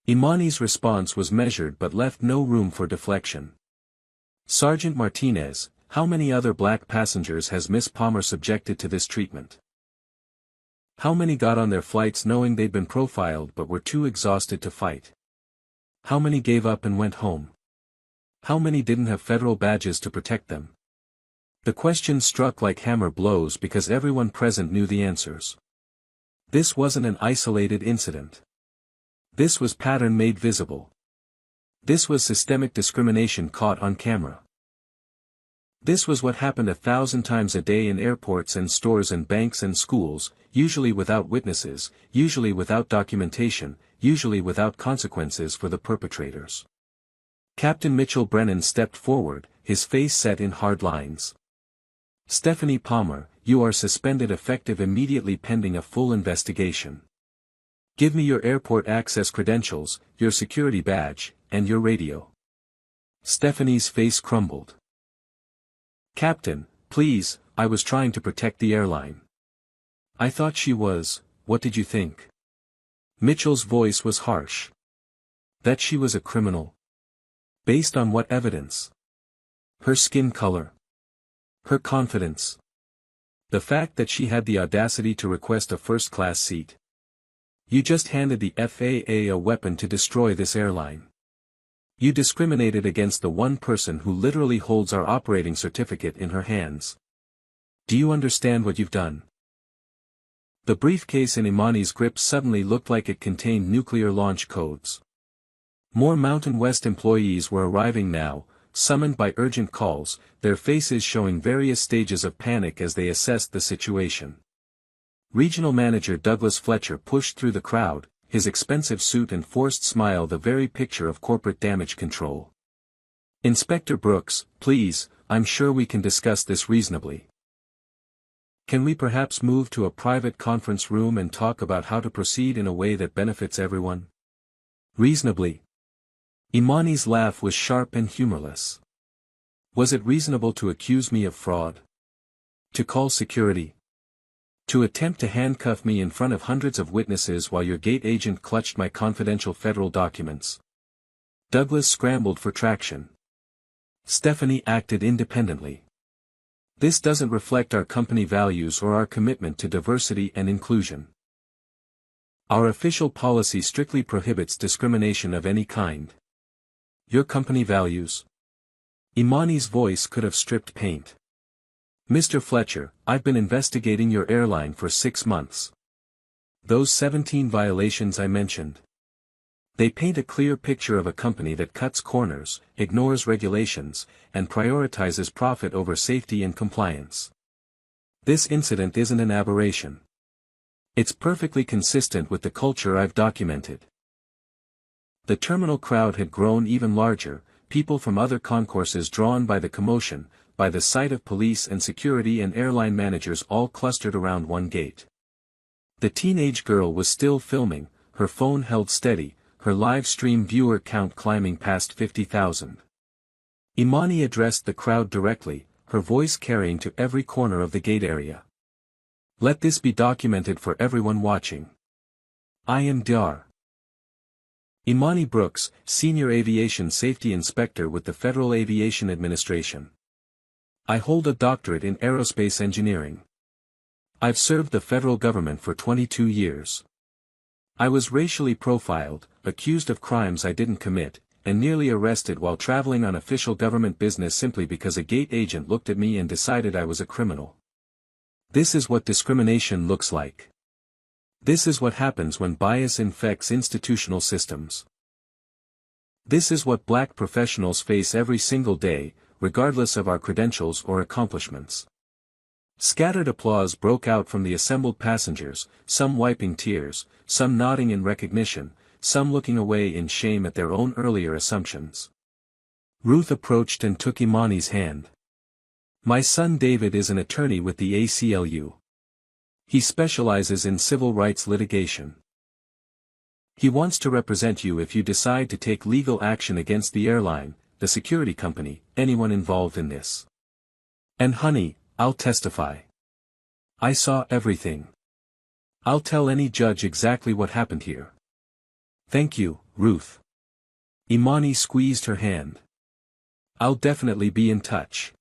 Imani's response was measured but left no room for deflection. "Sergeant Martinez, how many other black passengers has Miss Palmer subjected to this treatment? How many got on their flights knowing they'd been profiled but were too exhausted to fight? How many gave up and went home? How many didn't have federal badges to protect them?" The question struck like hammer blows because everyone present knew the answers. This wasn't an isolated incident. This was pattern made visible. This was systemic discrimination caught on camera. This was what happened 1,000 times a day in airports and stores and banks and schools, usually without witnesses, usually without documentation, usually without consequences for the perpetrators. Captain Mitchell Brennan stepped forward, his face set in hard lines. "Stephanie Palmer, you are suspended effective immediately pending a full investigation. Give me your airport access credentials, your security badge, and your radio." Stephanie's face crumbled. "Captain, please, I was trying to protect the airline. I thought she was, what did you think?" Mitchell's voice was harsh. "That she was a criminal. Based on what evidence? Her skin color? Her confidence? The fact that she had the audacity to request a first-class seat? You just handed the FAA a weapon to destroy this airline. You discriminated against the one person who literally holds our operating certificate in her hands. Do you understand what you've done?" The briefcase in Imani's grip suddenly looked like it contained nuclear launch codes. More Mountain West employees were arriving now, summoned by urgent calls, their faces showing various stages of panic as they assessed the situation. Regional Manager Douglas Fletcher pushed through the crowd, his expensive suit and forced smile the very picture of corporate damage control. "Inspector Brooks, please, I'm sure we can discuss this reasonably. Can we perhaps move to a private conference room and talk about how to proceed in a way that benefits everyone?" Reasonably. Imani's laugh was sharp and humorless. Was it reasonable to accuse me of fraud? To call security? To attempt to handcuff me in front of hundreds of witnesses while your gate agent clutched my confidential federal documents? Douglas scrambled for traction. Stephanie acted independently. "This doesn't reflect our company values or our commitment to diversity and inclusion. Our official policy strictly prohibits discrimination of any kind." "Your company values?" Imani's voice could have stripped paint. "Mr. Fletcher, I've been investigating your airline for 6 months. Those 17 violations I mentioned. They paint a clear picture of a company that cuts corners, ignores regulations, and prioritizes profit over safety and compliance. This incident isn't an aberration. It's perfectly consistent with the culture I've documented." The terminal crowd had grown even larger, people from other concourses drawn by the commotion, by the sight of police and security and airline managers all clustered around one gate. The teenage girl was still filming, her phone held steady, her live stream viewer count climbing past 50,000. Imani addressed the crowd directly, her voice carrying to every corner of the gate area. "Let this be documented for everyone watching. I am Dar. Imani Brooks, Senior Aviation Safety Inspector with the Federal Aviation Administration. I hold a doctorate in aerospace engineering. I've served the federal government for 22 years. I was racially profiled, accused of crimes I didn't commit, and nearly arrested while traveling on official government business simply because a gate agent looked at me and decided I was a criminal. This is what discrimination looks like. This is what happens when bias infects institutional systems. This is what black professionals face every single day, regardless of our credentials or accomplishments." Scattered applause broke out from the assembled passengers, some wiping tears, some nodding in recognition, some looking away in shame at their own earlier assumptions. Ruth approached and took Imani's hand. "My son David is an attorney with the ACLU. He specializes in civil rights litigation. He wants to represent you if you decide to take legal action against the airline, the security company, anyone involved in this. And honey, I'll testify. I saw everything. I'll tell any judge exactly what happened here." "Thank you, Ruth." Imani squeezed her hand. "I'll definitely be in touch."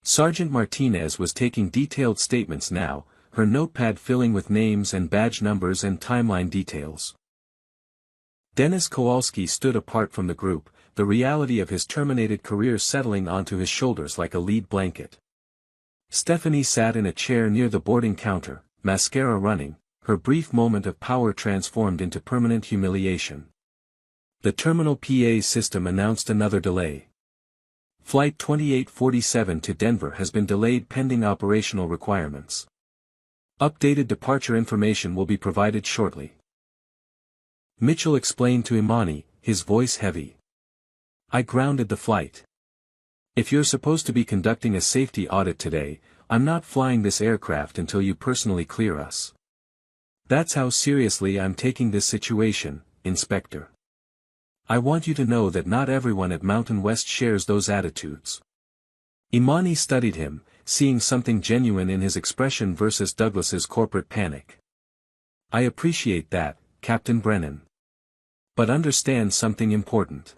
Sergeant Martinez was taking detailed statements now, her notepad filling with names and badge numbers and timeline details. Dennis Kowalski stood apart from the group, the reality of his terminated career settling onto his shoulders like a lead blanket. Stephanie sat in a chair near the boarding counter, mascara running, her brief moment of power transformed into permanent humiliation. The terminal PA system announced another delay. Flight 2847 to Denver has been delayed pending operational requirements. Updated departure information will be provided shortly. Mitchell explained to Imani, his voice heavy. "I grounded the flight. If you're supposed to be conducting a safety audit today, I'm not flying this aircraft until you personally clear us. That's how seriously I'm taking this situation, Inspector. I want you to know that not everyone at Mountain West shares those attitudes." Imani studied him, seeing something genuine in his expression versus Douglas's corporate panic. "I appreciate that, Captain Brennan. But understand something important.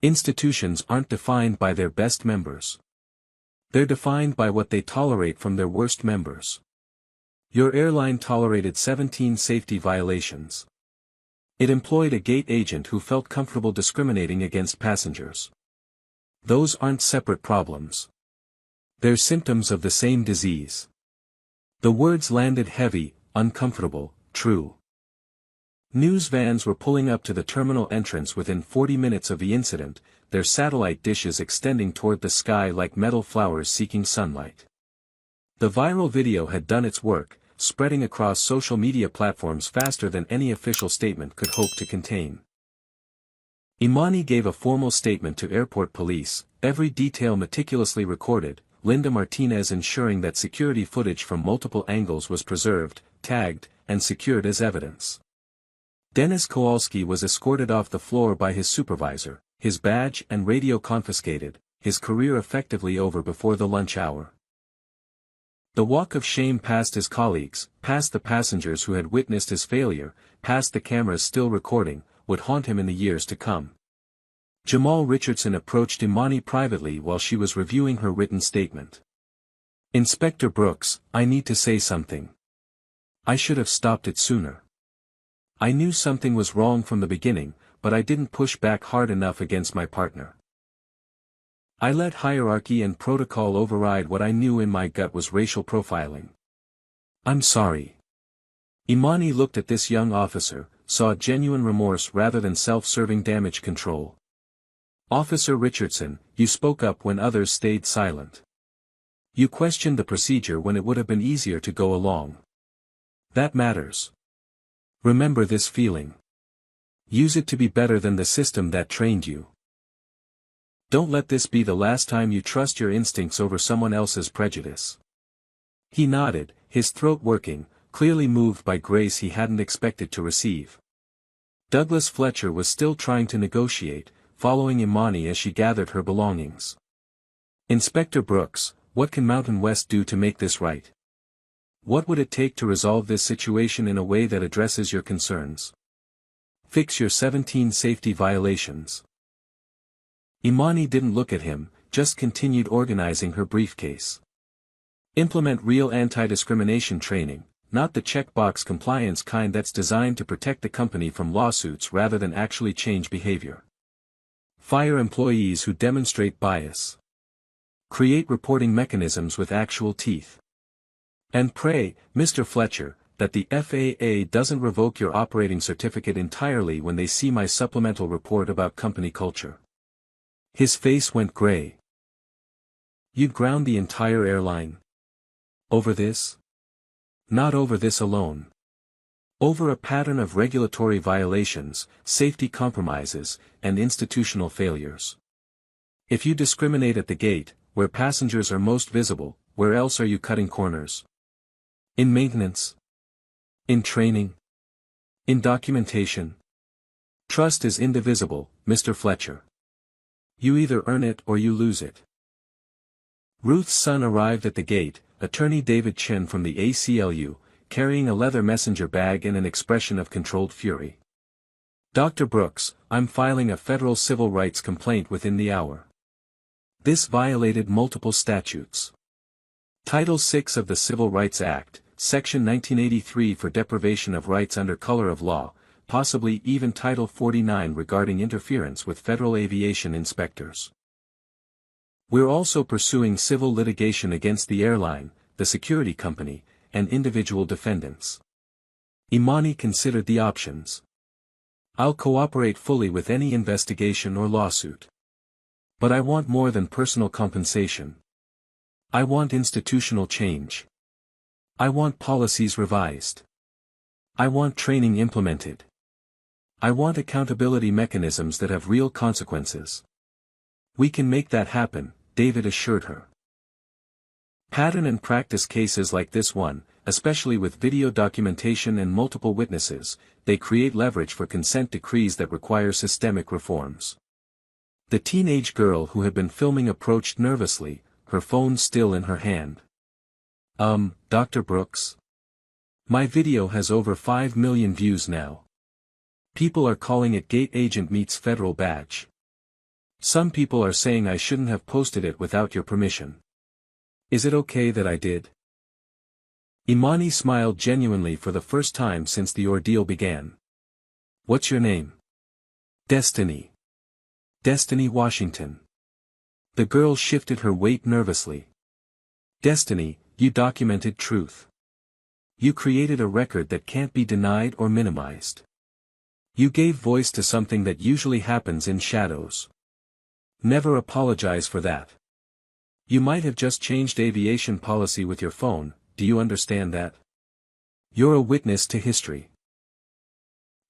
Institutions aren't defined by their best members. They're defined by what they tolerate from their worst members. Your airline tolerated 17 safety violations. It employed a gate agent who felt comfortable discriminating against passengers. Those aren't separate problems. They're symptoms of the same disease." The words landed heavy, uncomfortable, true. News vans were pulling up to the terminal entrance within 40 minutes of the incident, their satellite dishes extending toward the sky like metal flowers seeking sunlight. The viral video had done its work, spreading across social media platforms faster than any official statement could hope to contain. Imani gave a formal statement to airport police, every detail meticulously recorded, Linda Martinez ensuring that security footage from multiple angles was preserved, tagged, and secured as evidence. Dennis Kowalski was escorted off the floor by his supervisor, his badge and radio confiscated, his career effectively over before the lunch hour. The walk of shame past his colleagues, past the passengers who had witnessed his failure, past the cameras still recording, would haunt him in the years to come. Jamal Richardson approached Imani privately while she was reviewing her written statement. "Inspector Brooks, I need to say something. I should have stopped it sooner. I knew something was wrong from the beginning, but I didn't push back hard enough against my partner. I let hierarchy and protocol override what I knew in my gut was racial profiling. I'm sorry." Imani looked at this young officer, saw genuine remorse rather than self-serving damage control. "Officer Richardson, you spoke up when others stayed silent. You questioned the procedure when it would have been easier to go along. That matters. Remember this feeling. Use it to be better than the system that trained you. Don't let this be the last time you trust your instincts over someone else's prejudice." He nodded, his throat working, clearly moved by grace he hadn't expected to receive. Douglas Fletcher was still trying to negotiate, following Imani as she gathered her belongings. "Inspector Brooks, what can Mountain West do to make this right? What would it take to resolve this situation in a way that addresses your concerns? Fix your 17 safety violations." Imani didn't look at him, just continued organizing her briefcase. "Implement real anti-discrimination training, not the checkbox compliance kind that's designed to protect the company from lawsuits rather than actually change behavior. Fire employees who demonstrate bias. Create reporting mechanisms with actual teeth. And pray, Mr. Fletcher, that the FAA doesn't revoke your operating certificate entirely when they see my supplemental report about company culture." His face went gray. "You'd ground the entire airline? Over this? Not over this alone. Over a pattern of regulatory violations, safety compromises, and institutional failures. If you discriminate at the gate, where passengers are most visible, where else are you cutting corners? In maintenance? In training? In documentation? Trust is indivisible, Mr. Fletcher. You either earn it or you lose it." Ruth's son arrived at the gate, Attorney David Chin from the ACLU, carrying a leather messenger bag and an expression of controlled fury. "Dr. Brooks, I'm filing a federal civil rights complaint within the hour. This violated multiple statutes. Title VI of the Civil Rights Act, Section 1983 for deprivation of rights under color of law, possibly even Title 49 regarding interference with federal aviation inspectors. We're also pursuing civil litigation against the airline, the security company, and individual defendants." Imani considered the options. "I'll cooperate fully with any investigation or lawsuit. But I want more than personal compensation. I want institutional change. I want policies revised. I want training implemented. I want accountability mechanisms that have real consequences." "We can make that happen," David assured her. "Pattern and practice cases like this one, especially with video documentation and multiple witnesses, they create leverage for consent decrees that require systemic reforms." The teenage girl who had been filming approached nervously, her phone still in her hand. Dr. Brooks? My video has over 5 million views now. People are calling it Gate Agent meets Federal Badge. Some people are saying I shouldn't have posted it without your permission. Is it okay that I did?" Imani smiled genuinely for the first time since the ordeal began. "What's your name?" "Destiny. Destiny Washington." The girl shifted her weight nervously. "Destiny, you documented truth. You created a record that can't be denied or minimized. You gave voice to something that usually happens in shadows. Never apologize for that. You might have just changed aviation policy with your phone, do you understand that? You're a witness to history.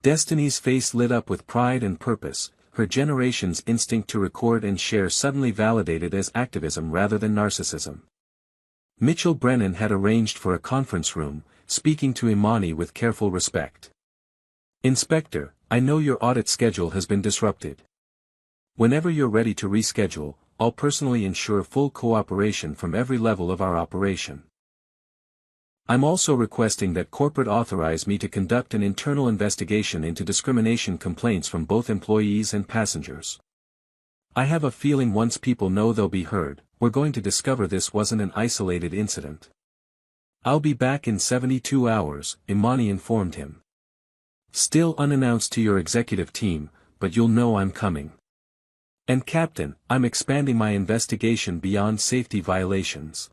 Destiny's face lit up with pride and purpose, her generation's instinct to record and share suddenly validated as activism rather than narcissism. Mitchell Brennan had arranged for a conference room, speaking to Imani with careful respect. Inspector, I know your audit schedule has been disrupted. Whenever you're ready to reschedule, I'll personally ensure full cooperation from every level of our operation. I'm also requesting that corporate authorize me to conduct an internal investigation into discrimination complaints from both employees and passengers. I have a feeling once people know they'll be heard, we're going to discover this wasn't an isolated incident. I'll be back in 72 hours, Imani informed him. Still unannounced to your executive team, but you'll know I'm coming. And Captain, I'm expanding my investigation beyond safety violations.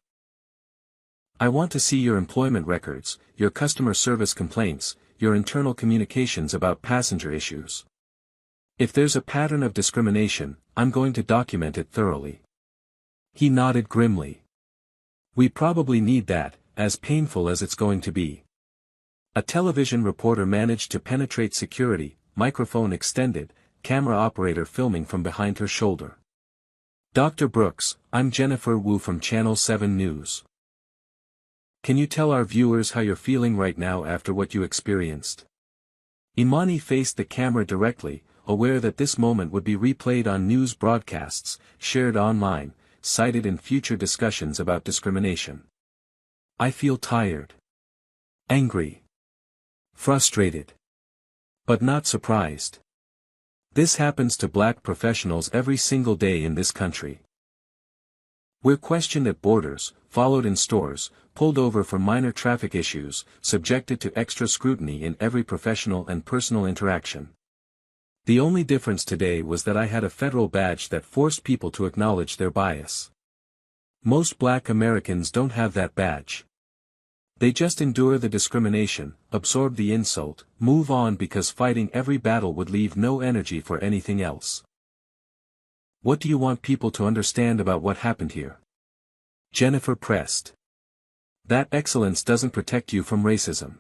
I want to see your employment records, your customer service complaints, your internal communications about passenger issues. If there's a pattern of discrimination, I'm going to document it thoroughly. He nodded grimly. We probably need that, as painful as it's going to be. A television reporter managed to penetrate security, microphone extended, camera operator filming from behind her shoulder. Dr. Brooks, I'm Jennifer Wu from Channel 7 News. Can you tell our viewers how you're feeling right now after what you experienced? Imani faced the camera directly, aware that this moment would be replayed on news broadcasts, shared online, cited in future discussions about discrimination. I feel tired. Angry. Frustrated. But not surprised. This happens to black professionals every single day in this country. We're questioned at borders, followed in stores, pulled over for minor traffic issues, subjected to extra scrutiny in every professional and personal interaction. The only difference today was that I had a federal badge that forced people to acknowledge their bias. Most black Americans don't have that badge. They just endure the discrimination, absorb the insult, move on because fighting every battle would leave no energy for anything else. What do you want people to understand about what happened here? Jennifer pressed. That excellence doesn't protect you from racism.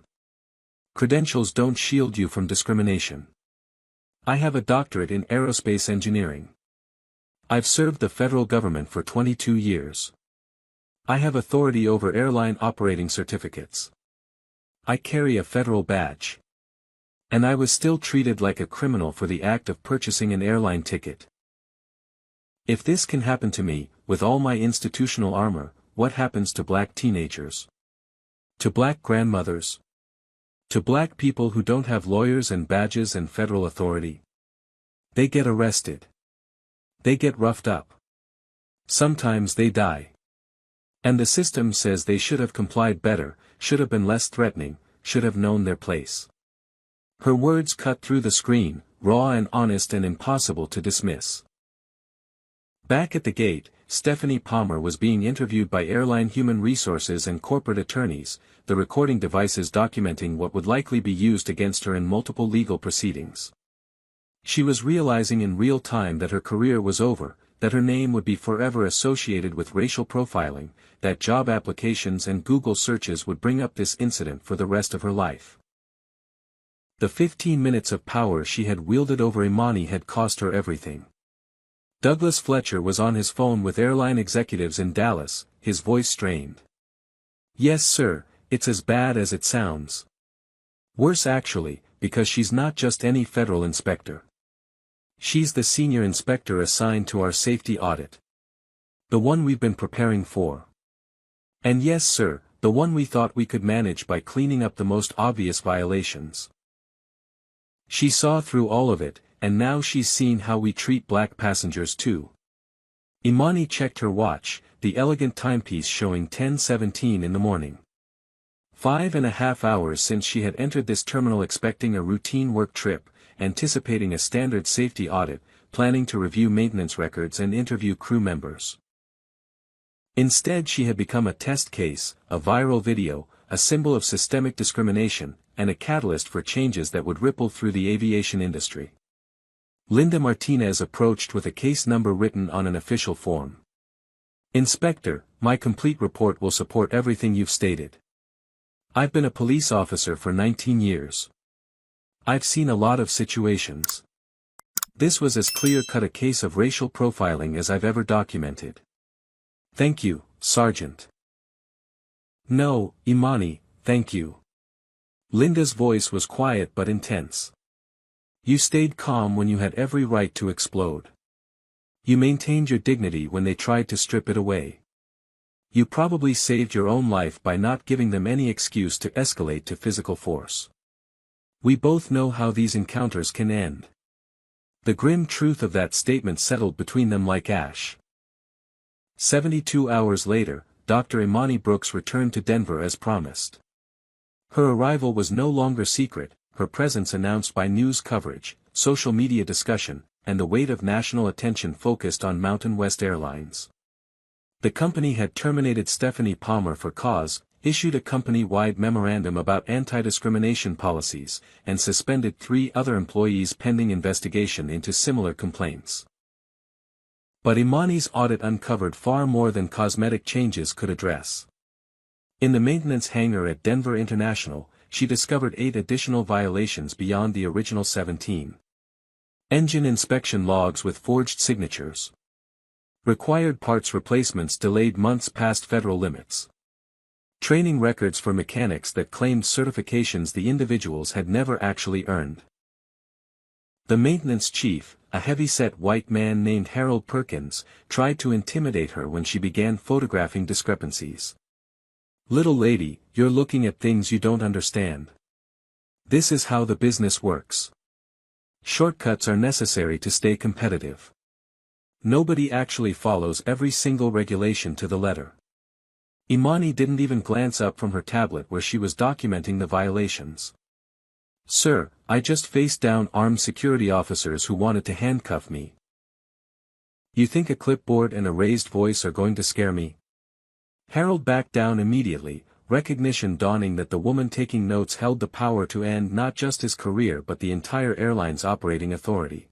Credentials don't shield you from discrimination. I have a doctorate in aerospace engineering. I've served the federal government for 22 years. I have authority over airline operating certificates. I carry a federal badge. And I was still treated like a criminal for the act of purchasing an airline ticket. If this can happen to me, with all my institutional armor, what happens to black teenagers? To black grandmothers? To black people who don't have lawyers and badges and federal authority? They get arrested. They get roughed up. Sometimes they die. And the system says they should have complied better, should have been less threatening, should have known their place. Her words cut through the screen, raw and honest and impossible to dismiss. Back at the gate, Stephanie Palmer was being interviewed by airline human resources and corporate attorneys, the recording devices documenting what would likely be used against her in multiple legal proceedings. She was realizing in real time that her career was over, that her name would be forever associated with racial profiling, that job applications and Google searches would bring up this incident for the rest of her life. The 15 minutes of power she had wielded over Imani had cost her everything. Douglas Fletcher was on his phone with airline executives in Dallas, his voice strained. Yes sir, it's as bad as it sounds. Worse actually, because she's not just any federal inspector. She's the senior inspector assigned to our safety audit. The one we've been preparing for. And yes sir, the one we thought we could manage by cleaning up the most obvious violations. She saw through all of it, and now she's seen how we treat black passengers too. Imani checked her watch, the elegant timepiece showing 10:17 in the morning. 5.5 hours since she had entered this terminal expecting a routine work trip, anticipating a standard safety audit, planning to review maintenance records and interview crew members. Instead she had become a test case, a viral video, a symbol of systemic discrimination, and a catalyst for changes that would ripple through the aviation industry. Linda Martinez approached with a case number written on an official form. "Inspector, my complete report will support everything you've stated. I've been a police officer for 19 years. I've seen a lot of situations. This was as clear-cut a case of racial profiling as I've ever documented. Thank you, Sergeant." "No, Imani, thank you." Linda's voice was quiet but intense. "You stayed calm when you had every right to explode. You maintained your dignity when they tried to strip it away. You probably saved your own life by not giving them any excuse to escalate to physical force. We both know how these encounters can end." The grim truth of that statement settled between them like ash. 72 hours later, Dr. Imani Brooks returned to Denver as promised. Her arrival was no longer secret, her presence announced by news coverage, social media discussion, and the weight of national attention focused on Mountain West Airlines. The company had terminated Stephanie Palmer for cause, issued a company-wide memorandum about anti-discrimination policies, and suspended 3 other employees pending investigation into similar complaints. But Imani's audit uncovered far more than cosmetic changes could address. In the maintenance hangar at Denver International, she discovered 8 additional violations beyond the original 17. Engine inspection logs with forged signatures. Required parts replacements delayed months past federal limits. Training records for mechanics that claimed certifications the individuals had never actually earned. The maintenance chief, a heavy-set white man named Harold Perkins, tried to intimidate her when she began photographing discrepancies. "Little lady, you're looking at things you don't understand. This is how the business works. Shortcuts are necessary to stay competitive. Nobody actually follows every single regulation to the letter." Imani didn't even glance up from her tablet where she was documenting the violations. "Sir, I just faced down armed security officers who wanted to handcuff me. You think a clipboard and a raised voice are going to scare me?" Harold backed down immediately, recognition dawning that the woman taking notes held the power to end not just his career but the entire airline's operating authority.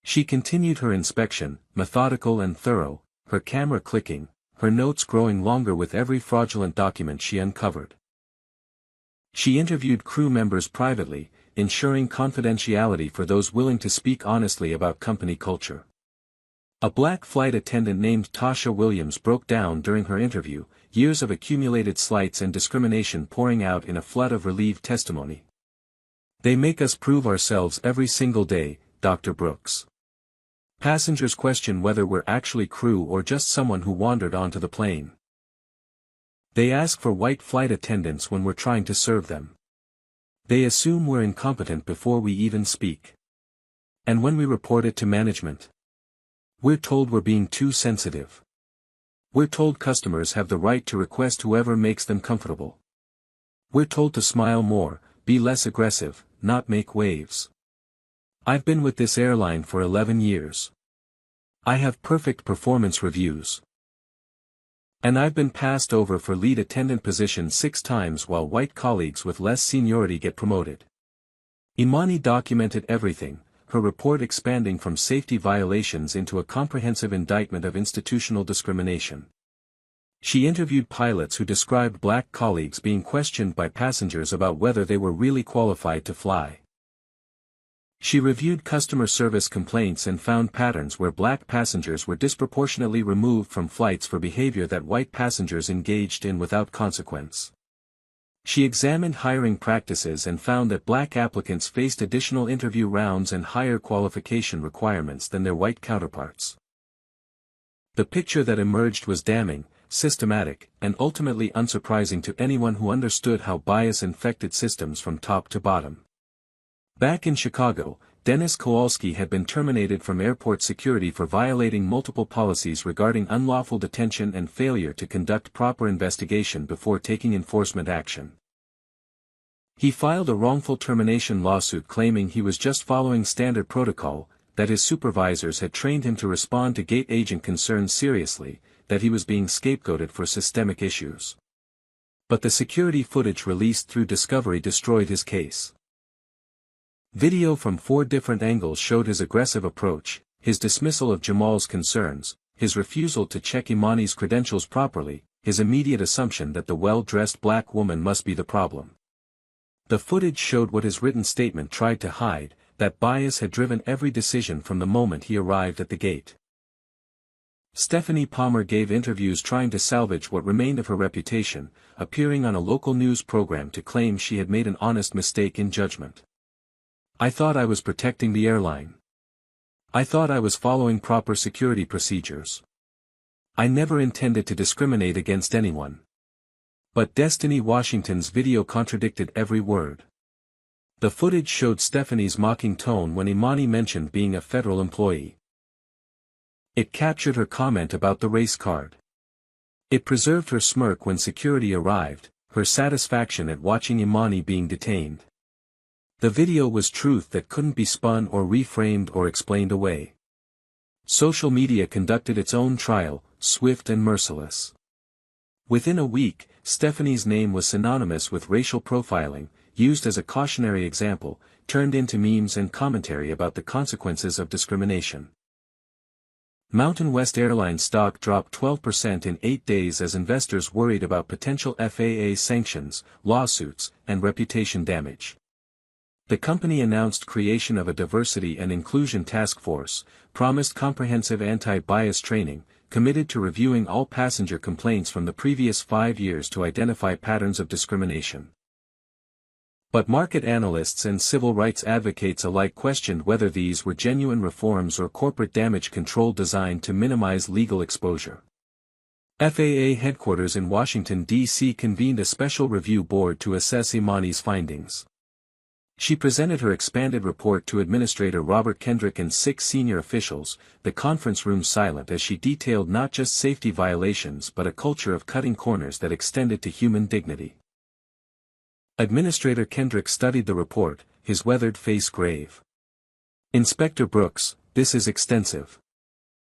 She continued her inspection, methodical and thorough, her camera clicking, her notes growing longer with every fraudulent document she uncovered. She interviewed crew members privately, ensuring confidentiality for those willing to speak honestly about company culture. A black flight attendant named Tasha Williams broke down during her interview, years of accumulated slights and discrimination pouring out in a flood of relieved testimony. "They make us prove ourselves every single day, Dr. Brooks. Passengers question whether we're actually crew or just someone who wandered onto the plane. They ask for white flight attendants when we're trying to serve them. They assume we're incompetent before we even speak. And when we report it to management, we're told we're being too sensitive. We're told customers have the right to request whoever makes them comfortable. We're told to smile more, be less aggressive, not make waves. I've been with this airline for 11 years. I have perfect performance reviews. And I've been passed over for lead attendant position 6 times while white colleagues with less seniority get promoted." Imani documented everything, her report expanding from safety violations into a comprehensive indictment of institutional discrimination. She interviewed pilots who described black colleagues being questioned by passengers about whether they were really qualified to fly. She reviewed customer service complaints and found patterns where black passengers were disproportionately removed from flights for behavior that white passengers engaged in without consequence. She examined hiring practices and found that black applicants faced additional interview rounds and higher qualification requirements than their white counterparts. The picture that emerged was damning, systematic, and ultimately unsurprising to anyone who understood how bias infected systems from top to bottom. Back in Chicago, Dennis Kowalski had been terminated from airport security for violating multiple policies regarding unlawful detention and failure to conduct proper investigation before taking enforcement action. He filed a wrongful termination lawsuit claiming he was just following standard protocol, that his supervisors had trained him to respond to gate agent concerns seriously, that he was being scapegoated for systemic issues. But the security footage released through Discovery destroyed his case. Video from 4 different angles showed his aggressive approach, his dismissal of Jamal's concerns, his refusal to check Imani's credentials properly, his immediate assumption that the well-dressed black woman must be the problem. The footage showed what his written statement tried to hide, that bias had driven every decision from the moment he arrived at the gate. Stephanie Palmer gave interviews trying to salvage what remained of her reputation, appearing on a local news program to claim she had made an honest mistake in judgment. "I thought I was protecting the airline. I thought I was following proper security procedures. I never intended to discriminate against anyone." But Destiny Washington's video contradicted every word. The footage showed Stephanie's mocking tone when Imani mentioned being a federal employee. It captured her comment about the race card. It preserved her smirk when security arrived, her satisfaction at watching Imani being detained. The video was truth that couldn't be spun or reframed or explained away. Social media conducted its own trial, swift and merciless. Within a week, Stephanie's name was synonymous with racial profiling, used as a cautionary example, turned into memes and commentary about the consequences of discrimination. Mountain West Airlines stock dropped 12% in 8 days as investors worried about potential FAA sanctions, lawsuits, and reputation damage. The company announced creation of a diversity and inclusion task force, promised comprehensive anti-bias training, committed to reviewing all passenger complaints from the previous 5 years to identify patterns of discrimination. But market analysts and civil rights advocates alike questioned whether these were genuine reforms or corporate damage control designed to minimize legal exposure. FAA headquarters in Washington, D.C. convened a special review board to assess Imani's findings. She presented her expanded report to Administrator Robert Kendrick and 6 senior officials, the conference room silent as she detailed not just safety violations but a culture of cutting corners that extended to human dignity. Administrator Kendrick studied the report, his weathered face grave. "Inspector Brooks, this is extensive.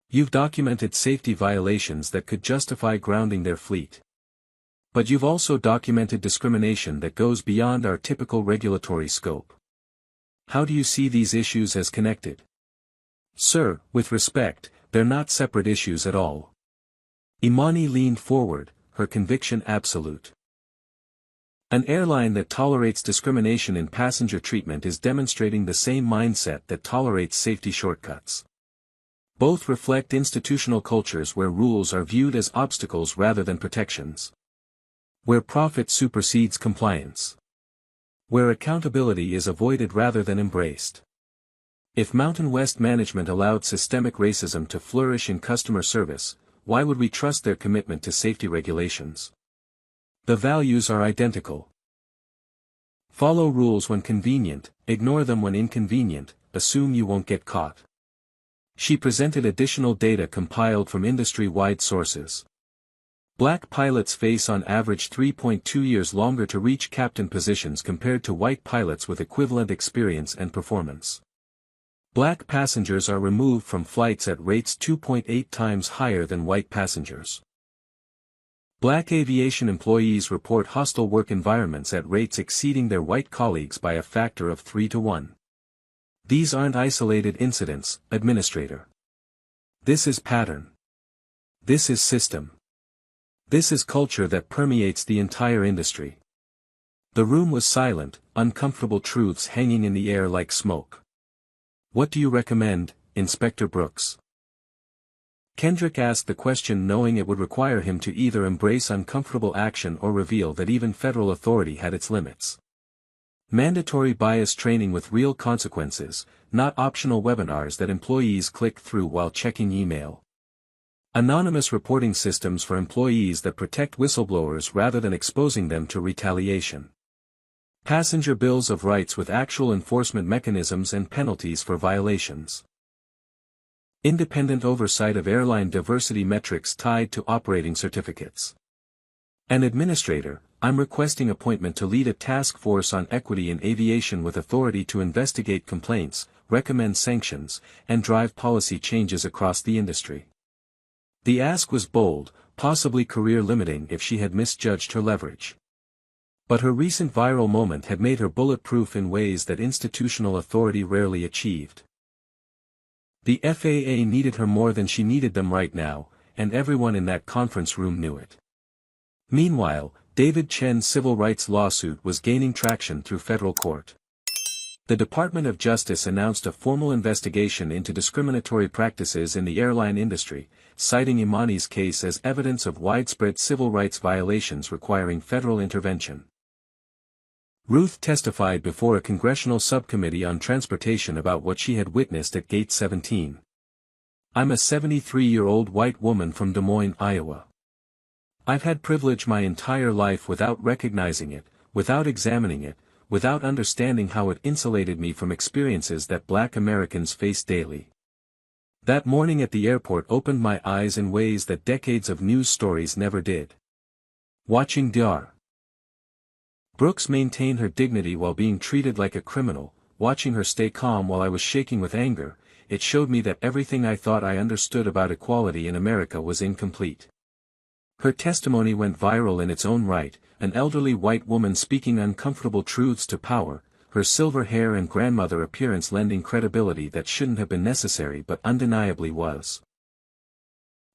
You've documented safety violations that could justify grounding their fleet. But you've also documented discrimination that goes beyond our typical regulatory scope. How do you see these issues as connected?" "Sir, with respect, they're not separate issues at all." Imani leaned forward, her conviction absolute. An airline that tolerates discrimination in passenger treatment is demonstrating the same mindset that tolerates safety shortcuts. Both reflect institutional cultures where rules are viewed as obstacles rather than protections. Where profit supersedes compliance. Where accountability is avoided rather than embraced. If Mountain West management allowed systemic racism to flourish in customer service, why would we trust their commitment to safety regulations? The values are identical. Follow rules when convenient, ignore them when inconvenient, assume you won't get caught. She presented additional data compiled from industry-wide sources. Black pilots face on average 3.2 years longer to reach captain positions compared to white pilots with equivalent experience and performance. Black passengers are removed from flights at rates 2.8 times higher than white passengers. Black aviation employees report hostile work environments at rates exceeding their white colleagues by a factor of 3 to 1. These aren't isolated incidents, Administrator. This is pattern. This is system. This is culture that permeates the entire industry. The room was silent, uncomfortable truths hanging in the air like smoke. "What do you recommend, Inspector Brooks?" Kendrick asked the question knowing it would require him to either embrace uncomfortable action or reveal that even federal authority had its limits. Mandatory bias training with real consequences, not optional webinars that employees click through while checking email. Anonymous reporting systems for employees that protect whistleblowers rather than exposing them to retaliation. Passenger bills of rights with actual enforcement mechanisms and penalties for violations. Independent oversight of airline diversity metrics tied to operating certificates. An administrator, I'm requesting appointment to lead a task force on equity in aviation with authority to investigate complaints, recommend sanctions, and drive policy changes across the industry. The ask was bold, possibly career-limiting if she had misjudged her leverage. But her recent viral moment had made her bulletproof in ways that institutional authority rarely achieved. The FAA needed her more than she needed them right now, and everyone in that conference room knew it. Meanwhile, David Chen's civil rights lawsuit was gaining traction through federal court. The Department of Justice announced a formal investigation into discriminatory practices in the airline industry, citing Imani's case as evidence of widespread civil rights violations requiring federal intervention. Ruth testified before a congressional subcommittee on transportation about what she had witnessed at Gate 17. "I'm a 73-year-old white woman from Des Moines, Iowa. I've had privilege my entire life without recognizing it, without examining it, without understanding how it insulated me from experiences that Black Americans face daily. That morning at the airport opened my eyes in ways that decades of news stories never did." Watching Dr. Brooks maintain her dignity while being treated like a criminal, watching her stay calm while I was shaking with anger, it showed me that everything I thought I understood about equality in America was incomplete. Her testimony went viral in its own right, an elderly white woman speaking uncomfortable truths to power, her silver hair and grandmother appearance lending credibility that shouldn't have been necessary but undeniably was.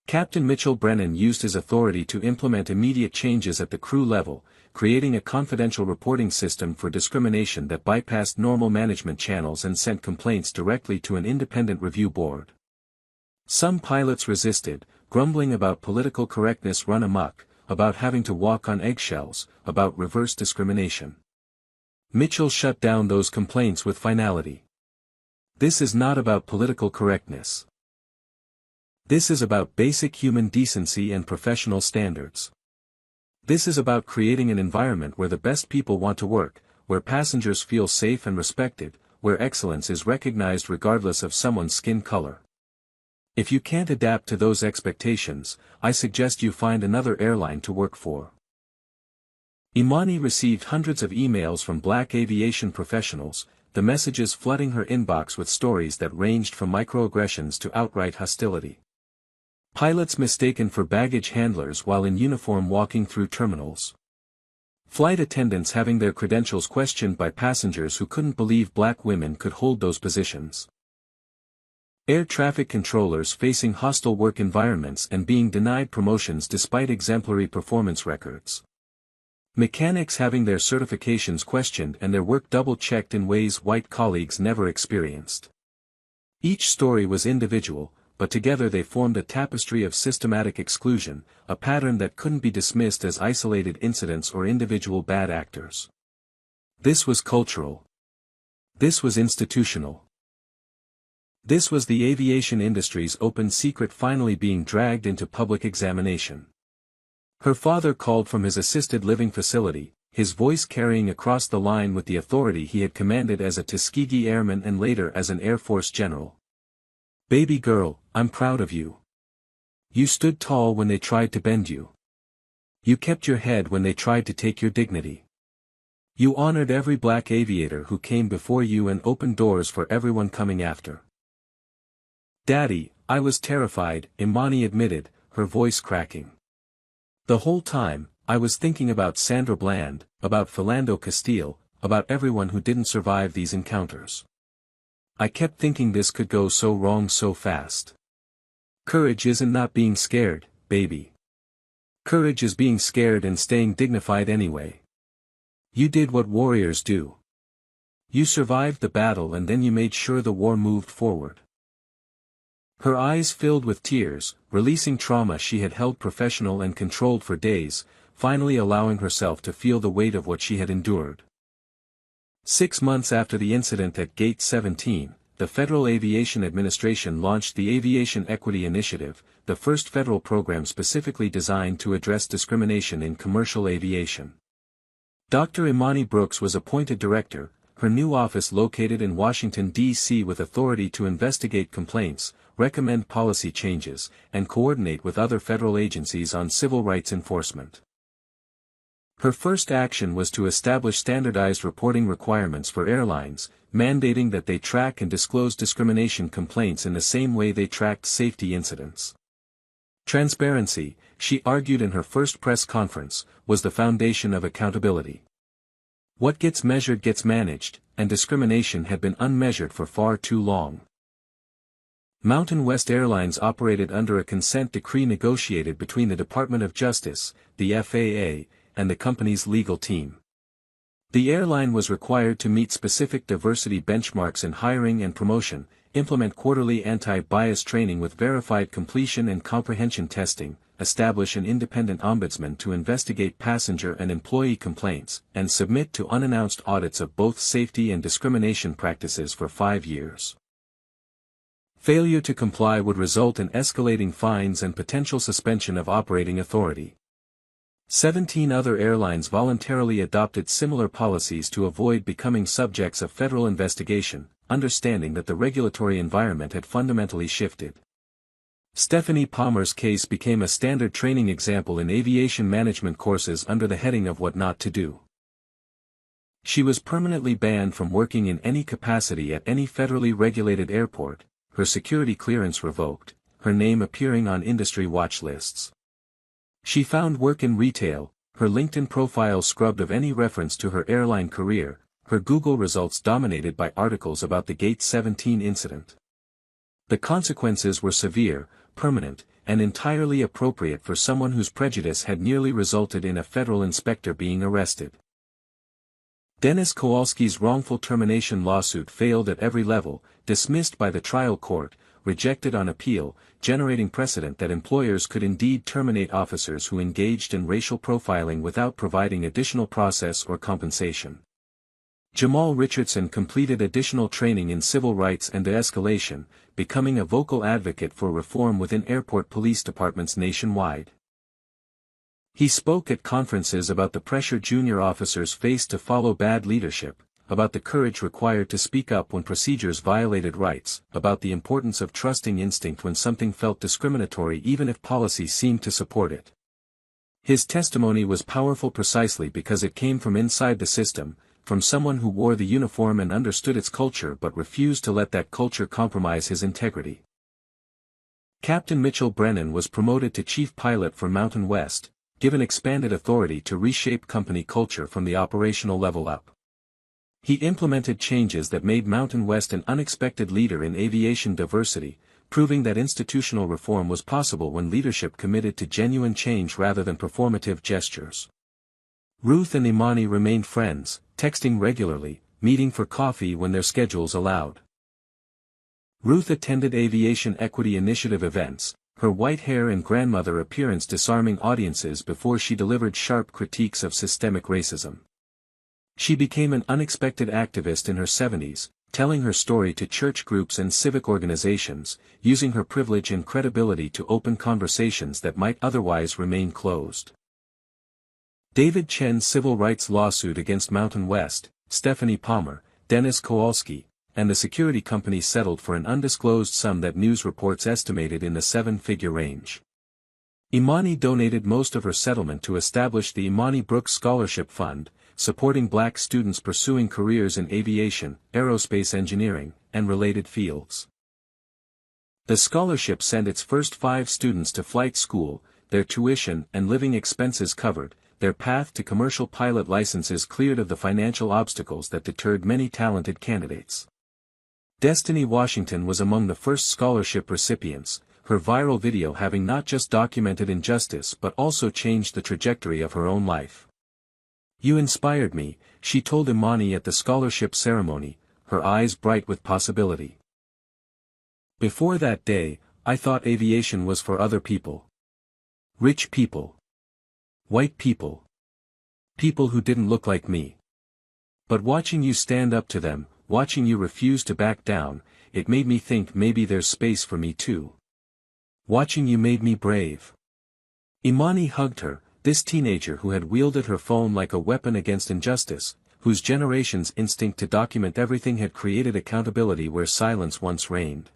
Captain Mitchell Brennan used his authority to implement immediate changes at the crew level, creating a confidential reporting system for discrimination that bypassed normal management channels and sent complaints directly to an independent review board. Some pilots resisted, grumbling about political correctness run amok, about having to walk on eggshells, about reverse discrimination. Mitchell shut down those complaints with finality. "This is not about political correctness. This is about basic human decency and professional standards. This is about creating an environment where the best people want to work, where passengers feel safe and respected, where excellence is recognized regardless of someone's skin color. If you can't adapt to those expectations, I suggest you find another airline to work for." Imani received hundreds of emails from Black aviation professionals, the messages flooding her inbox with stories that ranged from microaggressions to outright hostility. Pilots mistaken for baggage handlers while in uniform walking through terminals. Flight attendants having their credentials questioned by passengers who couldn't believe Black women could hold those positions. Air traffic controllers facing hostile work environments and being denied promotions despite exemplary performance records. Mechanics having their certifications questioned and their work double-checked in ways white colleagues never experienced. Each story was individual, but together they formed a tapestry of systematic exclusion, a pattern that couldn't be dismissed as isolated incidents or individual bad actors. This was cultural. This was institutional. This was the aviation industry's open secret finally being dragged into public examination. Her father called from his assisted living facility, his voice carrying across the line with the authority he had commanded as a Tuskegee airman and later as an Air Force general. "Baby girl, I'm proud of you. You stood tall when they tried to bend you. You kept your head when they tried to take your dignity. You honored every Black aviator who came before you and opened doors for everyone coming after." "Daddy, I was terrified," Imani admitted, her voice cracking. "The whole time, I was thinking about Sandra Bland, about Philando Castile, about everyone who didn't survive these encounters. I kept thinking this could go so wrong so fast. Courage isn't not being scared, baby. Courage is being scared and staying dignified anyway. You did what warriors do. You survived the battle and then you made sure the war moved forward." Her eyes filled with tears, releasing trauma she had held professional and controlled for days, finally allowing herself to feel the weight of what she had endured. 6 months after the incident at Gate 17, the Federal Aviation Administration launched the Aviation Equity Initiative, the first federal program specifically designed to address discrimination in commercial aviation. Dr. Imani Brooks was appointed director, her new office located in Washington, D.C. with authority to investigate complaints, recommend policy changes, and coordinate with other federal agencies on civil rights enforcement. Her first action was to establish standardized reporting requirements for airlines, mandating that they track and disclose discrimination complaints in the same way they tracked safety incidents. Transparency, she argued in her first press conference, was the foundation of accountability. What gets measured gets managed, and discrimination had been unmeasured for far too long. Mountain West Airlines operated under a consent decree negotiated between the Department of Justice, the FAA, and the company's legal team. The airline was required to meet specific diversity benchmarks in hiring and promotion, implement quarterly anti-bias training with verified completion and comprehension testing, establish an independent ombudsman to investigate passenger and employee complaints, and submit to unannounced audits of both safety and discrimination practices for 5 years. Failure to comply would result in escalating fines and potential suspension of operating authority. 17 other airlines voluntarily adopted similar policies to avoid becoming subjects of federal investigation, understanding that the regulatory environment had fundamentally shifted. Stephanie Palmer's case became a standard training example in aviation management courses under the heading of what not to do. She was permanently banned from working in any capacity at any federally regulated airport, her security clearance revoked, her name appearing on industry watch lists. She found work in retail, her LinkedIn profile scrubbed of any reference to her airline career, her Google results dominated by articles about the Gate 17 incident. The consequences were severe, permanent, and entirely appropriate for someone whose prejudice had nearly resulted in a federal inspector being arrested. Dennis Kowalski's wrongful termination lawsuit failed at every level, dismissed by the trial court, rejected on appeal, generating precedent that employers could indeed terminate officers who engaged in racial profiling without providing additional process or compensation. Jamal Richardson completed additional training in civil rights and de-escalation, becoming a vocal advocate for reform within airport police departments nationwide. He spoke at conferences about the pressure junior officers faced to follow bad leadership, about the courage required to speak up when procedures violated rights, about the importance of trusting instinct when something felt discriminatory even if policy seemed to support it. His testimony was powerful precisely because it came from inside the system, from someone who wore the uniform and understood its culture but refused to let that culture compromise his integrity. Captain Mitchell Brennan was promoted to chief pilot for Mountain West, given expanded authority to reshape company culture from the operational level up. He implemented changes that made Mountain West an unexpected leader in aviation diversity, proving that institutional reform was possible when leadership committed to genuine change rather than performative gestures. Ruth and Imani remained friends, texting regularly, meeting for coffee when their schedules allowed. Ruth attended Aviation Equity Initiative events, her white hair and grandmother appearance disarming audiences before she delivered sharp critiques of systemic racism. She became an unexpected activist in her 70s, telling her story to church groups and civic organizations, using her privilege and credibility to open conversations that might otherwise remain closed. David Chen's civil rights lawsuit against Mountain West, Stephanie Palmer, Dennis Kowalski, and the security company settled for an undisclosed sum that news reports estimated in the 7-figure range. Imani donated most of her settlement to establish the Imani Brooks Scholarship Fund, supporting black students pursuing careers in aviation, aerospace engineering, and related fields. The scholarship sent its first 5 students to flight school, their tuition and living expenses covered, their path to commercial pilot licenses cleared of the financial obstacles that deterred many talented candidates. Destiny Washington was among the first scholarship recipients, her viral video having not just documented injustice but also changed the trajectory of her own life. "You inspired me," she told Imani at the scholarship ceremony, her eyes bright with possibility. "Before that day, I thought aviation was for other people. Rich people. White people. People who didn't look like me. But watching you stand up to them, watching you refuse to back down, it made me think maybe there's space for me too. Watching you made me brave." Imani hugged her, this teenager who had wielded her phone like a weapon against injustice, whose generation's instinct to document everything had created accountability where silence once reigned.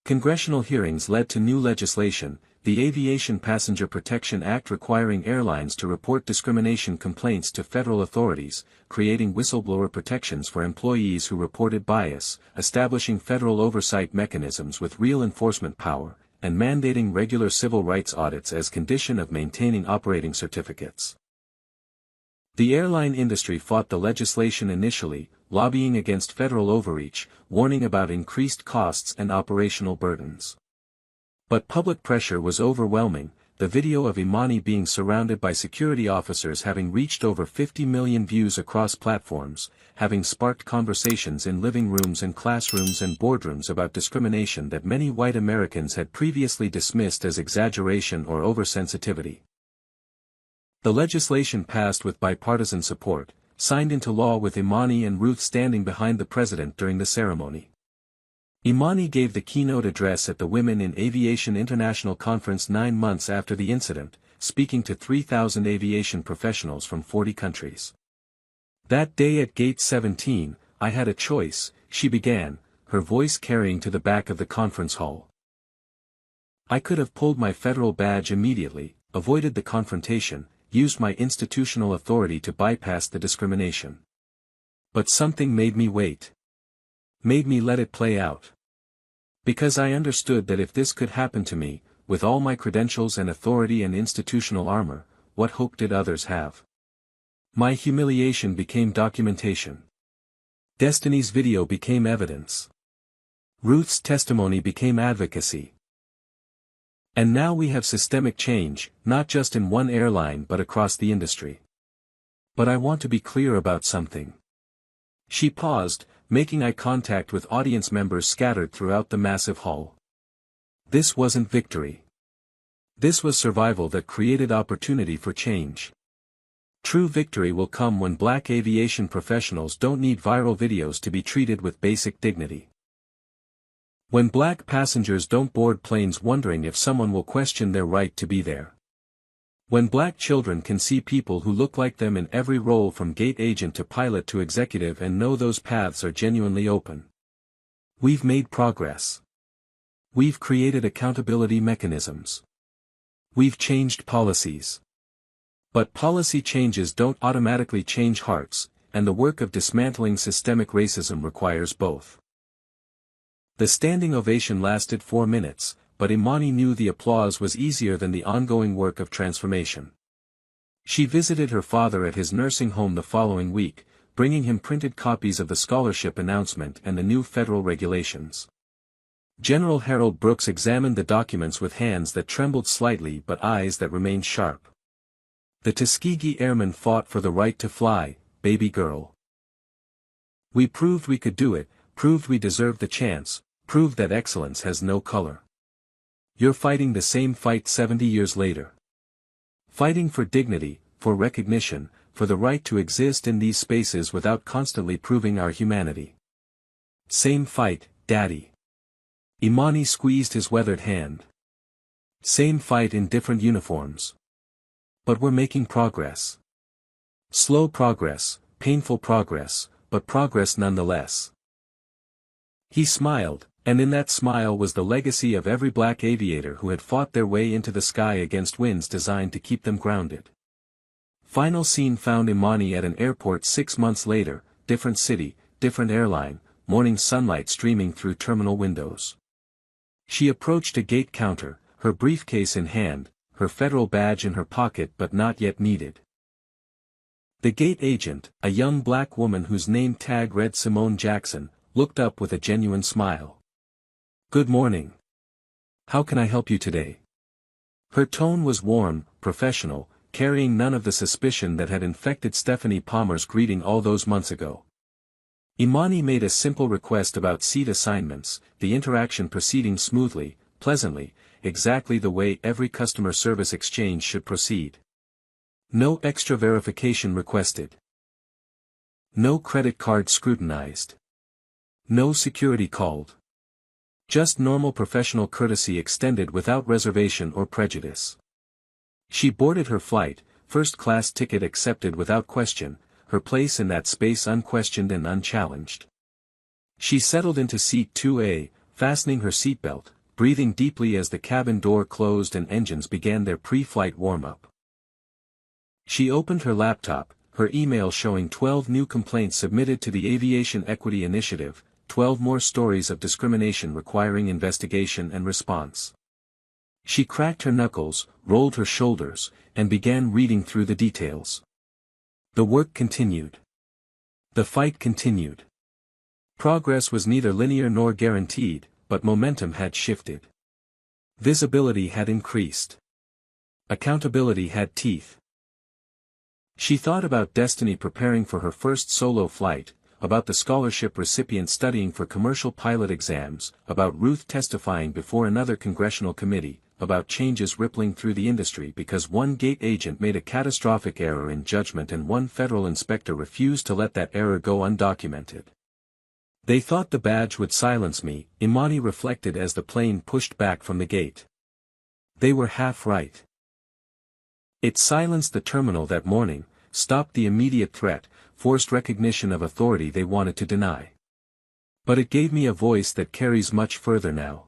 Congressional hearings led to new legislation, the Aviation Passenger Protection Act requiring airlines to report discrimination complaints to federal authorities, creating whistleblower protections for employees who reported bias, establishing federal oversight mechanisms with real enforcement power, and mandating regular civil rights audits as condition of maintaining operating certificates. The airline industry fought the legislation initially, lobbying against federal overreach, warning about increased costs and operational burdens. But public pressure was overwhelming. The video of Imani being surrounded by security officers having reached over 50 million views across platforms, having sparked conversations in living rooms and classrooms and boardrooms about discrimination that many white Americans had previously dismissed as exaggeration or oversensitivity. The legislation passed with bipartisan support, signed into law with Imani and Ruth standing behind the president during the ceremony. Imani gave the keynote address at the Women in Aviation International Conference 9 months after the incident, speaking to 3,000 aviation professionals from 40 countries. That day at Gate 17, I had a choice, she began, her voice carrying to the back of the conference hall. I could have pulled my federal badge immediately, avoided the confrontation, used my institutional authority to bypass the discrimination. But something made me wait. Made me let it play out. Because I understood that if this could happen to me, with all my credentials and authority and institutional armor, what hope did others have? My humiliation became documentation. Destiny's video became evidence. Ruth's testimony became advocacy. And now we have systemic change, not just in one airline but across the industry. But I want to be clear about something. She paused, making eye contact with audience members scattered throughout the massive hall. This wasn't victory. This was survival that created opportunity for change. True victory will come when Black aviation professionals don't need viral videos to be treated with basic dignity. When Black passengers don't board planes wondering if someone will question their right to be there. When Black children can see people who look like them in every role from gate agent to pilot to executive and know those paths are genuinely open. We've made progress. We've created accountability mechanisms. We've changed policies. But policy changes don't automatically change hearts, and the work of dismantling systemic racism requires both. The standing ovation lasted 4 minutes, but Imani knew the applause was easier than the ongoing work of transformation. She visited her father at his nursing home the following week, bringing him printed copies of the scholarship announcement and the new federal regulations. General Harold Brooks examined the documents with hands that trembled slightly but eyes that remained sharp. The Tuskegee Airmen fought for the right to fly, baby girl. We proved we could do it, proved we deserved the chance, proved that excellence has no color. You're fighting the same fight 70 years later. Fighting for dignity, for recognition, for the right to exist in these spaces without constantly proving our humanity. Same fight, Daddy. Imani squeezed his weathered hand. Same fight in different uniforms. But we're making progress. Slow progress, painful progress, but progress nonetheless. He smiled, and in that smile was the legacy of every Black aviator who had fought their way into the sky against winds designed to keep them grounded. Final scene found Imani at an airport 6 months later, different city, different airline, morning sunlight streaming through terminal windows. She approached a gate counter, her briefcase in hand, her federal badge in her pocket but not yet needed. The gate agent, a young Black woman whose name tag read Simone Jackson, looked up with a genuine smile. Good morning. How can I help you today? Her tone was warm, professional, carrying none of the suspicion that had infected Stephanie Palmer's greeting all those months ago. Imani made a simple request about seat assignments, the interaction proceeding smoothly, pleasantly, exactly the way every customer service exchange should proceed. No extra verification requested. No credit card scrutinized. No security called. Just normal professional courtesy extended without reservation or prejudice. She boarded her flight, first-class ticket accepted without question, her place in that space unquestioned and unchallenged. She settled into seat 2A, fastening her seatbelt, breathing deeply as the cabin door closed and engines began their pre-flight warm-up. She opened her laptop, her email showing 12 new complaints submitted to the Aviation Equity Initiative, 12 more stories of discrimination requiring investigation and response. She cracked her knuckles, rolled her shoulders, and began reading through the details. The work continued. The fight continued. Progress was neither linear nor guaranteed, but momentum had shifted. Visibility had increased. Accountability had teeth. She thought about Destiny preparing for her first solo flight, about the scholarship recipient studying for commercial pilot exams, about Ruth testifying before another congressional committee, about changes rippling through the industry because one gate agent made a catastrophic error in judgment and one federal inspector refused to let that error go undocumented. They thought the badge would silence me, Imani reflected as the plane pushed back from the gate. They were half right. It silenced the terminal that morning, stopped the immediate threat, forced recognition of authority they wanted to deny. But it gave me a voice that carries much further now.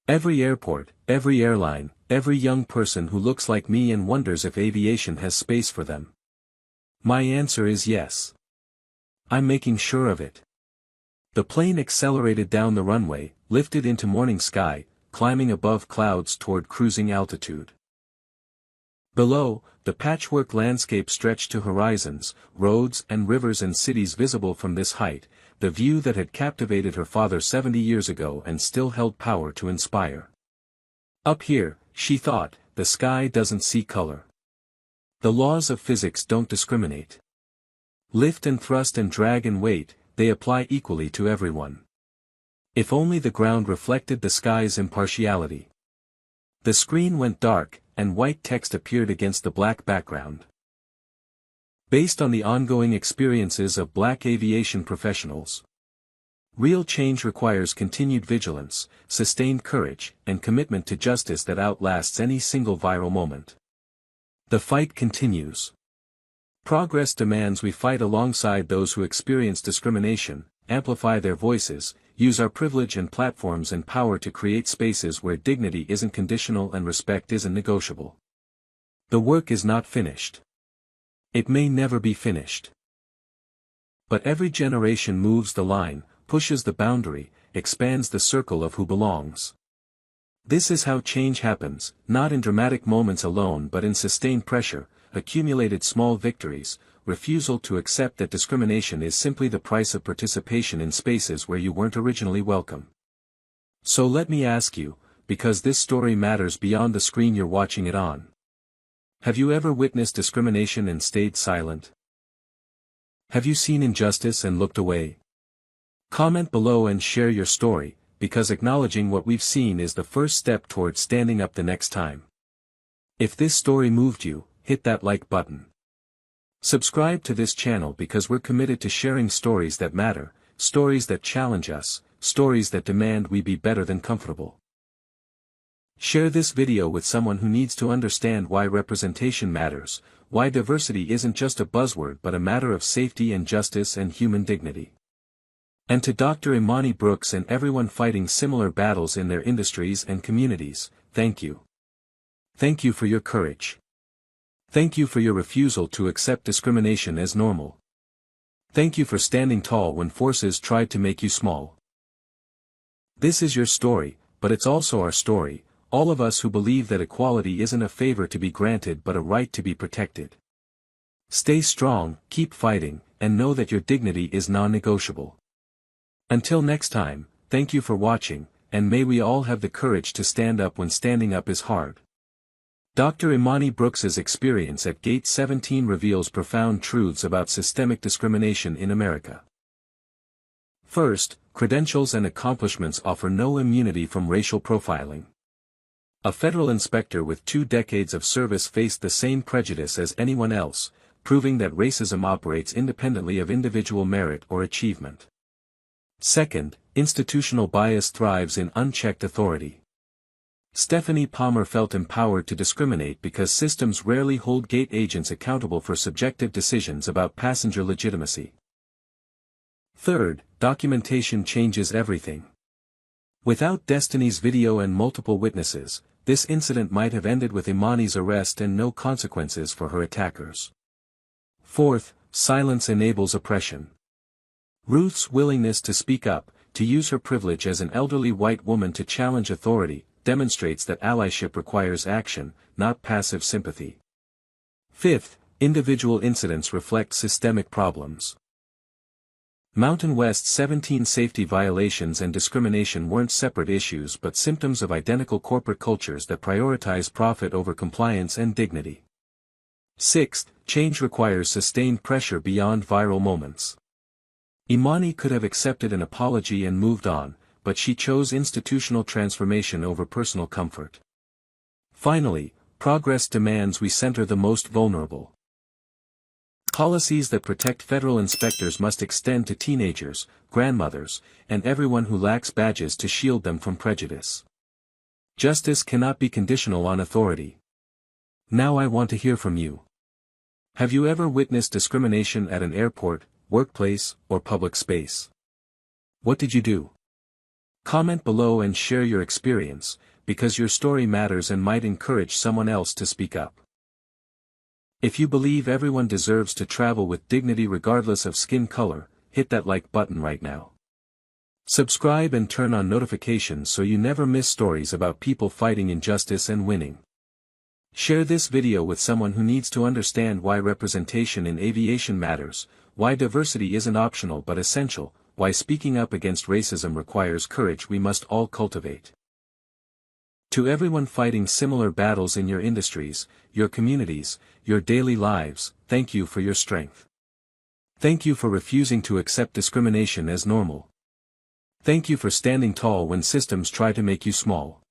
Every airport, every airline, every young person who looks like me and wonders if aviation has space for them. My answer is yes. I'm making sure of it. The plane accelerated down the runway, lifted into morning sky, climbing above clouds toward cruising altitude. Below, the patchwork landscape stretched to horizons, roads and rivers and cities visible from this height, the view that had captivated her father 70 years ago and still held power to inspire. Up here, she thought, the sky doesn't see color. The laws of physics don't discriminate. Lift and thrust and drag and weight, they apply equally to everyone. If only the ground reflected the sky's impartiality. The screen went dark, and white text appeared against the black background. Based on the ongoing experiences of black aviation professionals. Real change requires continued vigilance, sustained courage, and commitment to justice that outlasts any single viral moment. The fight continues. Progress demands we fight alongside those who experience discrimination, amplify their voices, use our privilege and platforms and power to create spaces where dignity isn't conditional and respect isn't negotiable. The work is not finished. It may never be finished. But every generation moves the line, pushes the boundary, expands the circle of who belongs. This is how change happens, not in dramatic moments alone but in sustained pressure, accumulated small victories, refusal to accept that discrimination is simply the price of participation in spaces where you weren't originally welcome. So let me ask you, because this story matters beyond the screen you're watching it on. Have you ever witnessed discrimination and stayed silent? Have you seen injustice and looked away? Comment below and share your story, because acknowledging what we've seen is the first step toward standing up the next time. If this story moved you, hit that like button. Subscribe to this channel because we're committed to sharing stories that matter, stories that challenge us, stories that demand we be better than comfortable. Share this video with someone who needs to understand why representation matters, why diversity isn't just a buzzword but a matter of safety and justice and human dignity. And to Dr. Imani Brooks and everyone fighting similar battles in their industries and communities, thank you. Thank you for your courage. Thank you for your refusal to accept discrimination as normal. Thank you for standing tall when forces tried to make you small. This is your story, but it's also our story, all of us who believe that equality isn't a favor to be granted but a right to be protected. Stay strong, keep fighting, and know that your dignity is non-negotiable. Until next time, thank you for watching, and may we all have the courage to stand up when standing up is hard. Dr. Imani Brooks's experience at Gate 17 reveals profound truths about systemic discrimination in America. First, credentials and accomplishments offer no immunity from racial profiling. A federal inspector with 2 decades of service faced the same prejudice as anyone else, proving that racism operates independently of individual merit or achievement. Second, institutional bias thrives in unchecked authority. Stephanie Palmer felt empowered to discriminate because systems rarely hold gate agents accountable for subjective decisions about passenger legitimacy. Third, documentation changes everything. Without Destiny's video and multiple witnesses, this incident might have ended with Imani's arrest and no consequences for her attackers. Fourth, silence enables oppression. Ruth's willingness to speak up, to use her privilege as an elderly white woman to challenge authority, demonstrates that allyship requires action, not passive sympathy. Fifth, individual incidents reflect systemic problems. Mountain West's 17 safety violations and discrimination weren't separate issues but symptoms of identical corporate cultures that prioritize profit over compliance and dignity. Sixth, change requires sustained pressure beyond viral moments. Imani could have accepted an apology and moved on, but she chose institutional transformation over personal comfort. Finally, progress demands we center the most vulnerable. Policies that protect federal inspectors must extend to teenagers, grandmothers, and everyone who lacks badges to shield them from prejudice. Justice cannot be conditional on authority. Now I want to hear from you. Have you ever witnessed discrimination at an airport, workplace, or public space? What did you do? Comment below and share your experience, because your story matters and might encourage someone else to speak up. If you believe everyone deserves to travel with dignity regardless of skin color, hit that like button right now. Subscribe and turn on notifications so you never miss stories about people fighting injustice and winning. Share this video with someone who needs to understand why representation in aviation matters, why diversity isn't optional but essential, why speaking up against racism requires courage we must all cultivate. To everyone fighting similar battles in your industries, your communities, your daily lives, thank you for your strength. Thank you for refusing to accept discrimination as normal. Thank you for standing tall when systems try to make you small.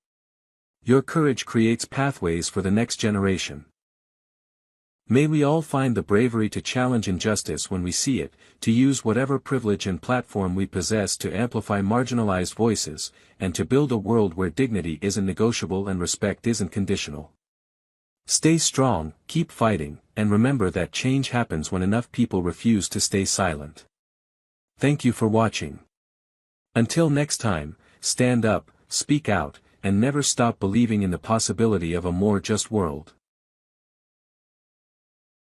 Your courage creates pathways for the next generation. May we all find the bravery to challenge injustice when we see it, to use whatever privilege and platform we possess to amplify marginalized voices, and to build a world where dignity isn't negotiable and respect isn't conditional. Stay strong, keep fighting, and remember that change happens when enough people refuse to stay silent. Thank you for watching. Until next time, stand up, speak out, and never stop believing in the possibility of a more just world.